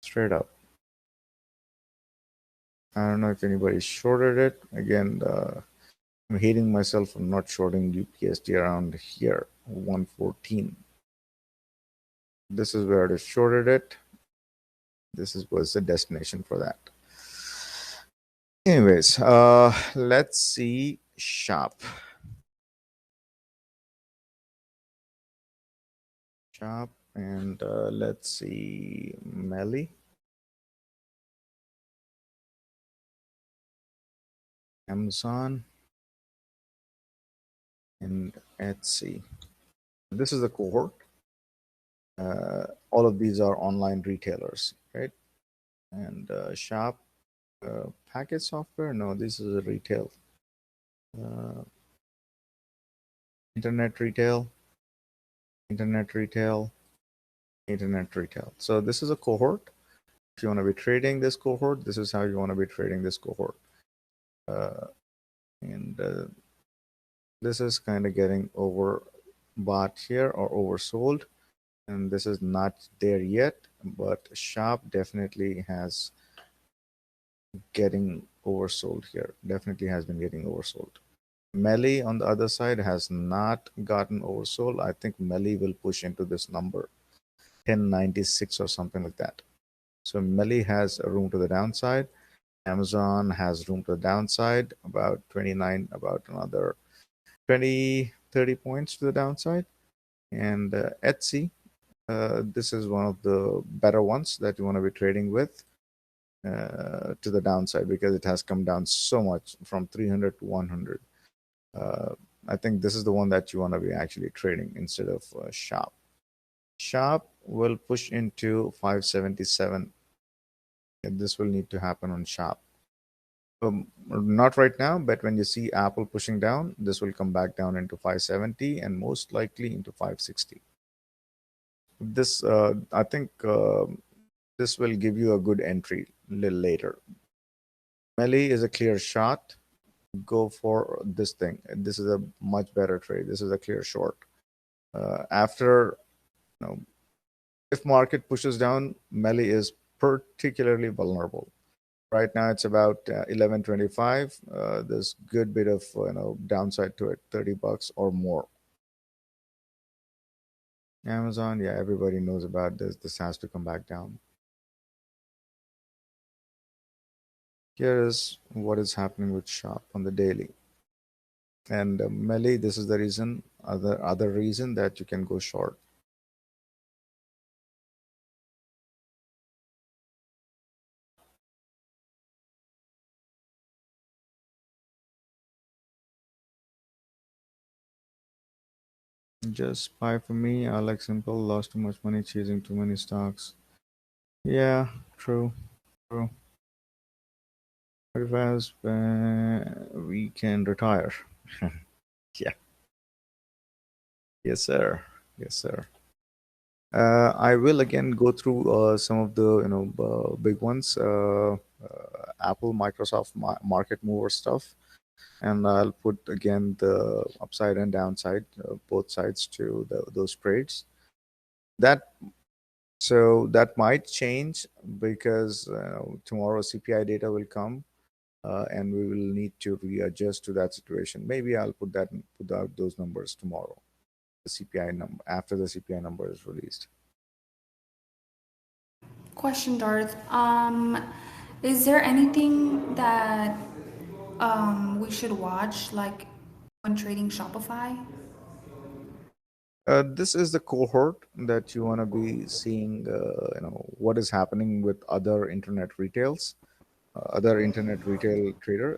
Straight up. I don't know if anybody shorted it. Again, I'm hating myself for not shorting UPST around here, 114. This is where I shorted it. Was the destination for that. Anyways, let's see Sharp. Sharp, and let's see Melly. Amazon, and Etsy. This is the cohort. All of these are online retailers, right? And Sharp, package software. No, this is a retail. Uh, internet retail, internet retail, internet retail. So this is a cohort. If you want to be trading this cohort, this is how you want to be trading this cohort. And this is kind of getting overbought here or oversold. And this is not there yet, but Sharp definitely has getting oversold here. Definitely has been getting oversold. Melly on the other side has not gotten oversold. I think Melly will push into this number, 1096 or something like that. So Melly has a room to the downside. Amazon has room to the downside, about 29, about another 20, 30 points to the downside. And Etsy, this is one of the better ones that you want to be trading with to the downside because it has come down so much from 300 to 100. Uh, I think this is the one that you want to be actually trading instead of Sharp. Sharp will push into 577. And this will need to happen on Sharp. Not right now, but when you see Apple pushing down, this will come back down into 570 and most likely into 560. This, I think, this will give you a good entry a little later. Melly is a clear shot. Go for this thing. This is a much better trade. This is a clear short. After, you know, if market pushes down, Melly is particularly vulnerable. Right now, it's about 11.25. There's good bit of downside to it, $30 or more. Amazon, yeah, everybody knows about this. This has to come back down. Here is what is happening with Sharp on the daily. And Melly, this is the reason, other reason that you can go short. Just buy for me. I like simple. Lost too much money chasing too many stocks. Yeah, true, true. But if as we can retire. Yeah, yes, sir. Yes, sir. I will again go through some of the big ones. Apple, Microsoft, market mover stuff, and I'll put again the upside and downside, both sides to those trades. That that might change because tomorrow CPI data will come, and we will need to readjust to that situation. Maybe I'll put out those numbers tomorrow. The CPI number after the CPI number is released. Question, Darth. Is there anything that we should watch, like when trading Shopify? This is the cohort that you want to be seeing. What is happening with other internet retails, other internet retail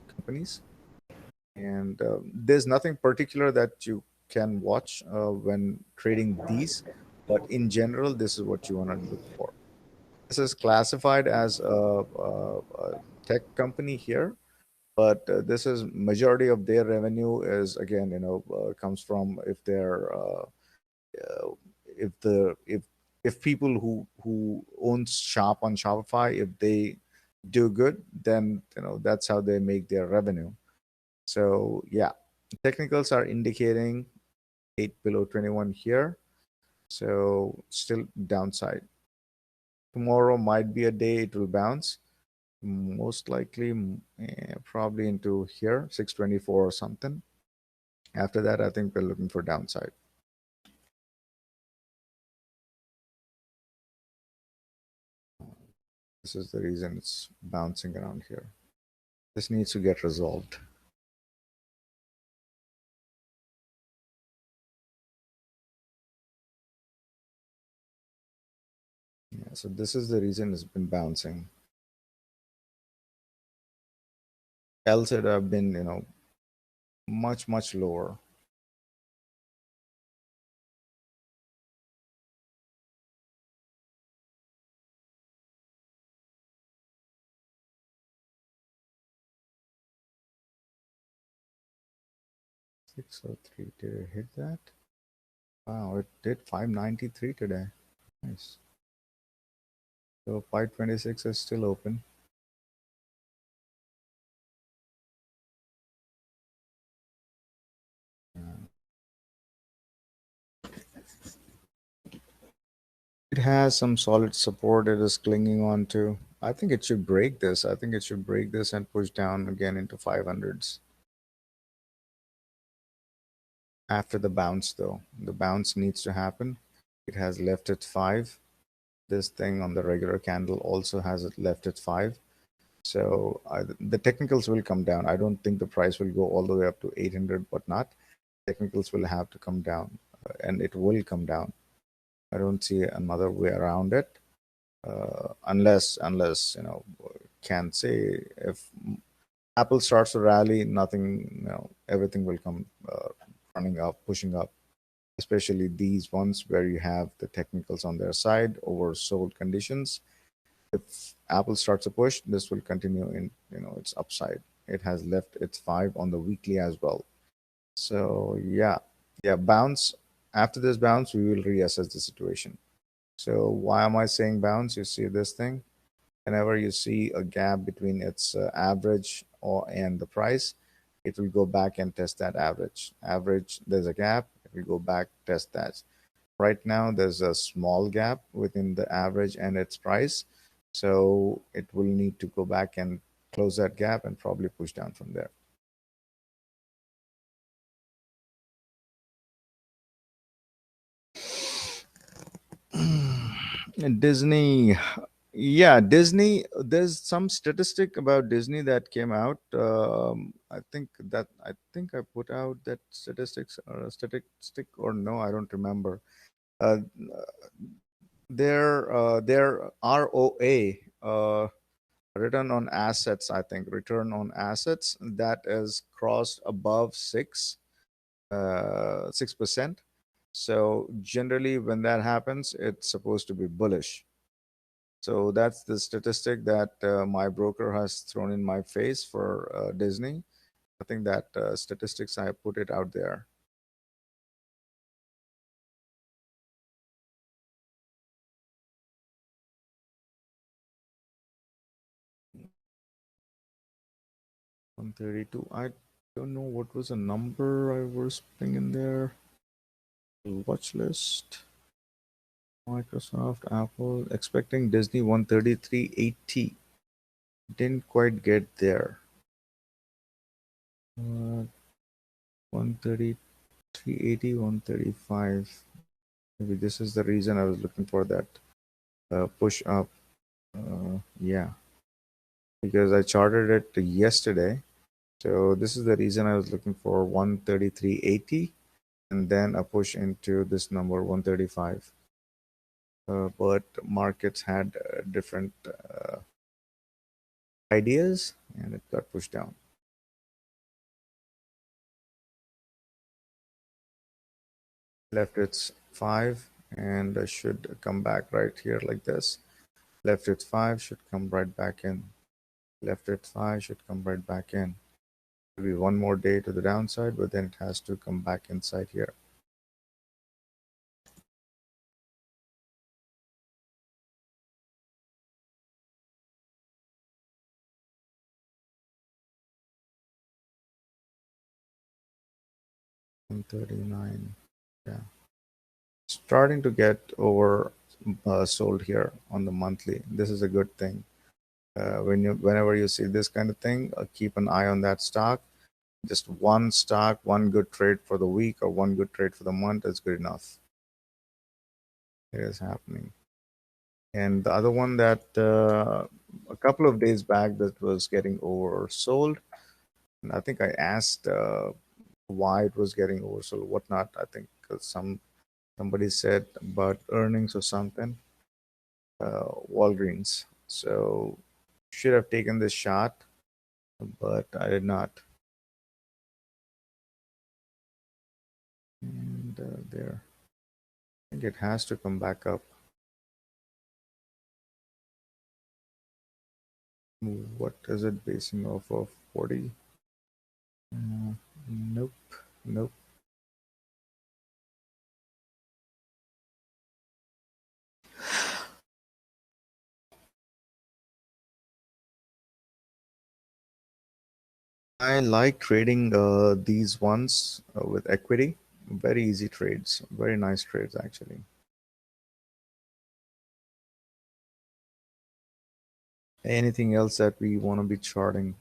companies, and there's nothing particular that you can watch when trading these. But in general, this is what you want to look for. This is classified as a tech company here, but this is majority of their revenue is again comes from if they're uh, if the if people who owns shop on Shopify, if they do good, then that's how they make their revenue. So yeah, technicals are indicating 8 below 21 here, so still downside. Tomorrow might be a day it will bounce, most likely probably into here 624 or something. After that, I think we're looking for downside. This is the reason it's bouncing around here. This needs to get resolved. Yeah, so this is the reason it's been bouncing. Else it would have been much lower. 603. Did it hit that? Wow, it did 593 today. Nice. So 526 is still open. It has some solid support it is clinging on to. I think it should break this. I think it should break this and push down again into 500s. After the bounce, though, the bounce needs to happen. It has left at 5. This thing on the regular candle also has it left at 5. So the technicals will come down. I don't think the price will go all the way up to 800, but not. Technicals will have to come down, and it will come down. I don't see another way around it, unless can say if Apple starts to rally, nothing, everything will come running up, pushing up. Especially these ones where you have the technicals on their side, oversold conditions. If Apple starts a push, this will continue in its upside. It has left its 5 on the weekly as well. So yeah, yeah, bounce. After this bounce, we will reassess the situation. So why am I saying bounce? You see this thing? Whenever you see a gap between its average or and the price, it will go back and test that average. Average, there's a gap. It will go back, test that. Right now, there's a small gap within the average and its price, so it will need to go back and close that gap and probably push down from there. Disney, yeah, Disney. There's some statistic about Disney that came out. I think I put out that statistics or a statistic or no, I don't remember. Uh, their ROA, return on assets. I think return on assets that is crossed above 6%. So generally, when that happens, it's supposed to be bullish. So that's the statistic that my broker has thrown in my face for Disney. I think that statistics I put it out there. One 32. I don't know what was the number I was putting in there. Watch list. Microsoft, Apple, expecting Disney 133.80. Didn't quite get there. 133.80, 135. Maybe this is the reason I was looking for that push up. Yeah, because I charted it yesterday. So this is the reason I was looking for 133.80 and then a push into this number 135. But markets had different ideas and it got pushed down. Left its 5 and should come back right here like this. Left its 5 should come right back in. Left its 5 should come right back in. Maybe one more day to the downside, but then it has to come back inside here. $139. Yeah, starting to get over sold here on the monthly. This is a good thing. Whenever you see this kind of thing, keep an eye on that stock. Just one stock, one good trade for the week or one good trade for the month is good enough. It is happening. And the other one that a couple of days back that was getting oversold, and I think I asked why it was getting oversold, whatnot. I think somebody said about earnings or something. Walgreens. So should have taken this shot, but I did not. And there, I think it has to come back up. What is it basing off of? 40? Nope, nope. I like trading these ones with equity. Very easy trades, very nice trades actually. Anything else that we want to be charting?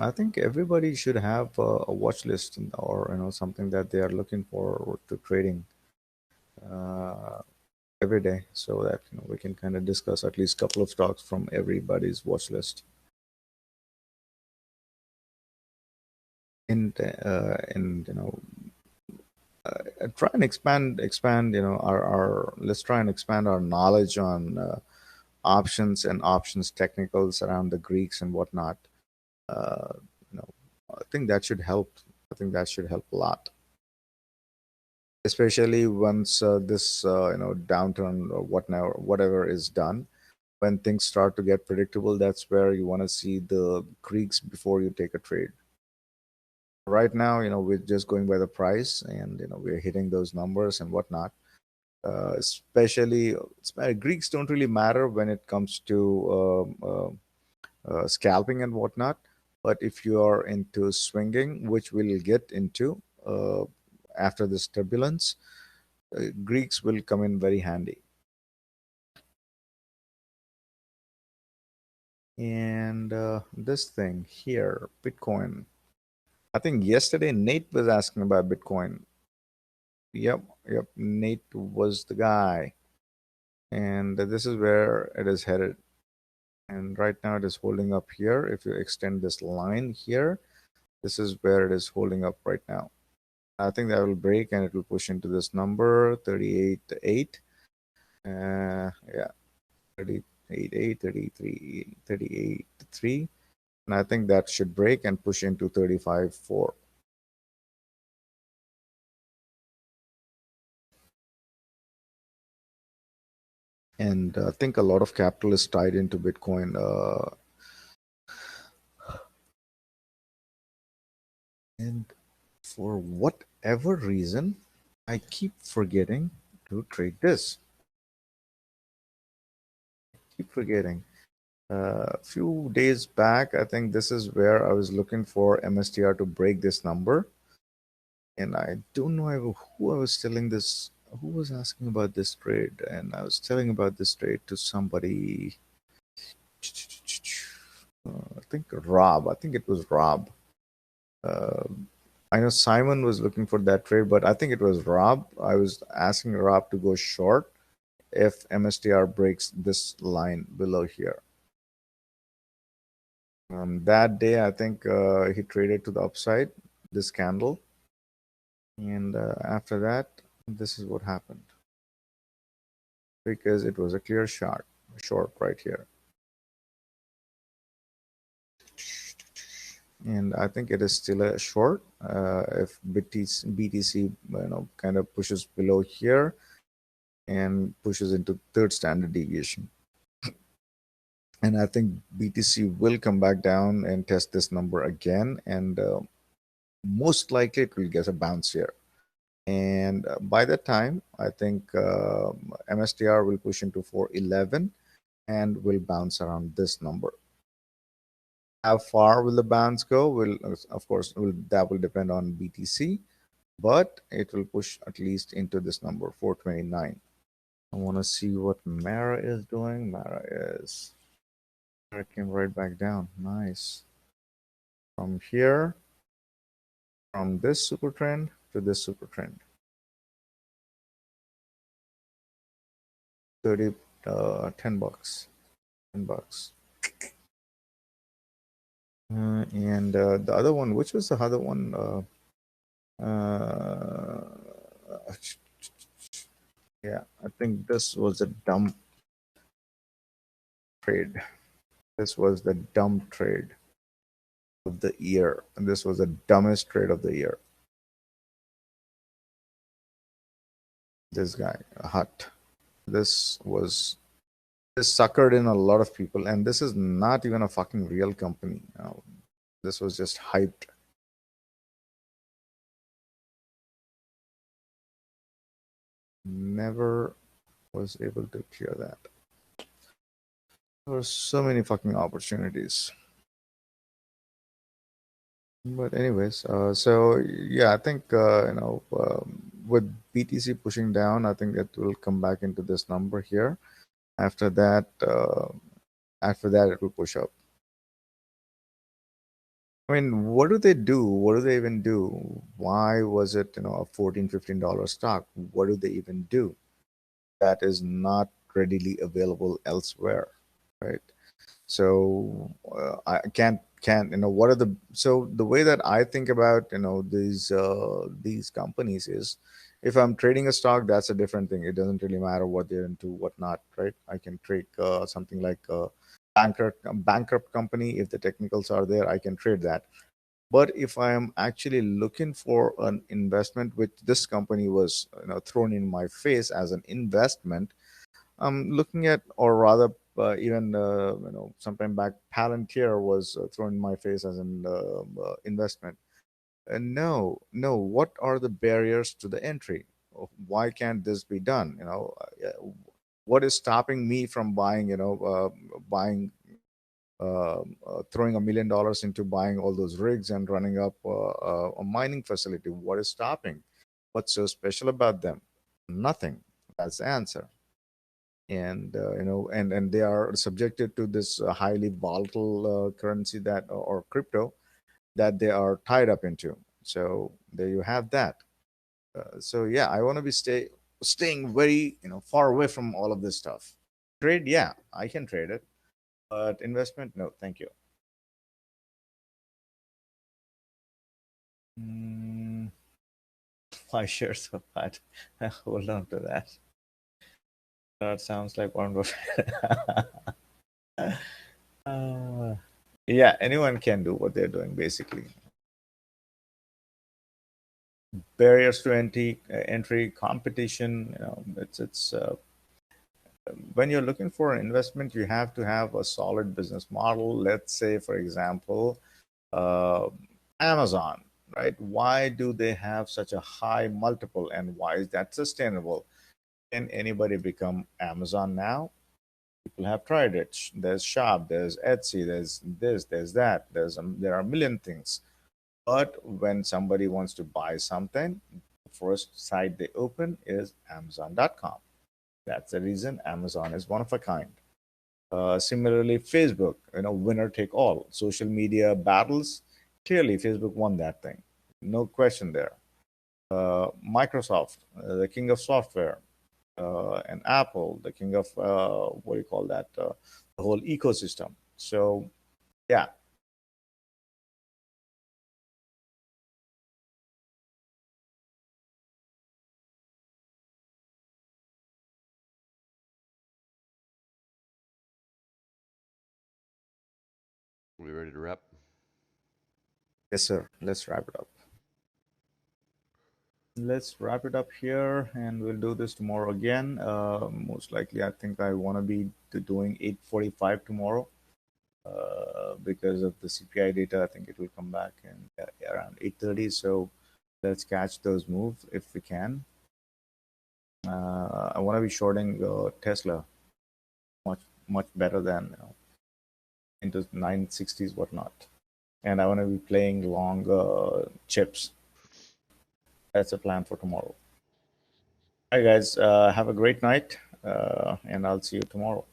I think everybody should have a watch list or something that they are looking for to trading uh, every day, so that we can kind of discuss at least a couple of stocks from everybody's watch list. And try and expand our let's try and expand our knowledge on options and options technicals around the Greeks and whatnot. uh, you know I think that should help. I think that should help a lot, especially once this downturn or whatever is done. When things start to get predictable, that's where you want to see the Greeks before you take a trade. Right now, we're just going by the price, and we're hitting those numbers and whatnot. Especially Greeks don't really matter when it comes to scalping and whatnot. But if you are into swinging, which we'll get into after this turbulence, Greeks will come in very handy. And this thing here, Bitcoin. I think yesterday Nate was asking about Bitcoin. Yep, yep. Nate was the guy. And this is where it is headed. And right now it is holding up here. If you extend this line here, this is where it is holding up right now. I think that will break and it will push into this number 38.8. Yeah, 38.8, 33, 38.3. And I think that should break and push into 35.4. And I think a lot of capital is tied into Bitcoin. And for whatever reason, I keep forgetting to trade this. Keep forgetting. A few days back, I think this is where I was looking for MSTR to break this number. And I don't know who I was telling this, who was asking about this trade. And I was telling about this trade to somebody. I think Rob. I think it was Rob. Uh, I know Simon was looking for that trade, but I think it was Rob. I was asking Rob to go short if MSTR breaks this line below here. That day, I think he traded to the upside, this candle. And after that, this is what happened. Because it was a clear short right here. And I think it is still a short. If BTC kind of pushes below here and pushes into third standard deviation. And I think BTC will come back down and test this number again. And most likely it will get a bounce here. And by that time, I think MSTR will push into 411 and will bounce around this number. How far will the bounce go? Will of course that will depend on BTC, but it will push at least into this number 429. I want to see what Mara is doing. Mara came right back down. Nice. From here, from this super trend to this super trend. 30, 10 bucks. 10 bucks. And the other one, which was the other one? Uh, yeah, I think this was a dumb trade. This was the dumb trade of the year. And this was the dumbest trade of the year. This guy, Hut. This suckered in a lot of people, and this is not even a fucking real company. This was just hyped. Never was able to clear that. There were so many fucking opportunities. But anyways, so yeah, I think with BTC pushing down, I think it will come back into this number here. After that, it will push up. I mean, what do they do? What do they even do? Why was it, a 14, $15 stock? What do they even do that is not readily available elsewhere, right? So I can't what are the so the way that I think about these companies is, if I'm trading a stock, that's a different thing. It doesn't really matter what they're into, what not, right? I can trade something like a bankrupt company. If the technicals are there, I can trade that. But if I am actually looking for an investment, which this company was thrown in my face as an investment, I'm looking at, or rather, even sometime back, Palantir was thrown in my face as an investment. And no, no, what are the barriers to the entry? Why can't this be done? What is stopping me from buying? Throwing $1 million into buying all those rigs and running up a mining facility. What is stopping? What's so special about them? Nothing. That's the answer. And they are subjected to this highly volatile currency, that or crypto, that they are tied up into. So there you have that. So yeah, I want to be staying very far away from all of this stuff. Trade, yeah, I can trade it, but investment, no, thank you. Mm, why shares of that? Hold on to that. That sounds like Warren Buffett. uh, yeah, anyone can do what they're doing, basically. Barriers to entry, competition. It's when you're looking for an investment, you have to have a solid business model. Let's say, for example, uh, Amazon, right? Why do they have such a high multiple, and why is that sustainable? Can anybody become Amazon now? People have tried it. There's Shop, there's Etsy, there's this, there's that. There are a million things. But when somebody wants to buy something, the first site they open is Amazon.com. That's the reason Amazon is one of a kind. Similarly, Facebook, winner take all. Social media battles, clearly Facebook won that thing. No question there. Microsoft, the king of software, and Apple, the king of what do you call that? The whole ecosystem. So, yeah, We ready to wrap? yes, sir. Let's wrap it up. Let's wrap it up here, and we'll do this tomorrow again. Most likely, I think I want to be doing 8:45 tomorrow, because of the CPI data. I think it will come back and around 8:30. So let's catch those moves if we can. I want to be shorting Tesla much better than into 960s whatnot, and I want to be playing long chips. That's a plan for tomorrow. Hi guys, have a great night, and I'll see you tomorrow.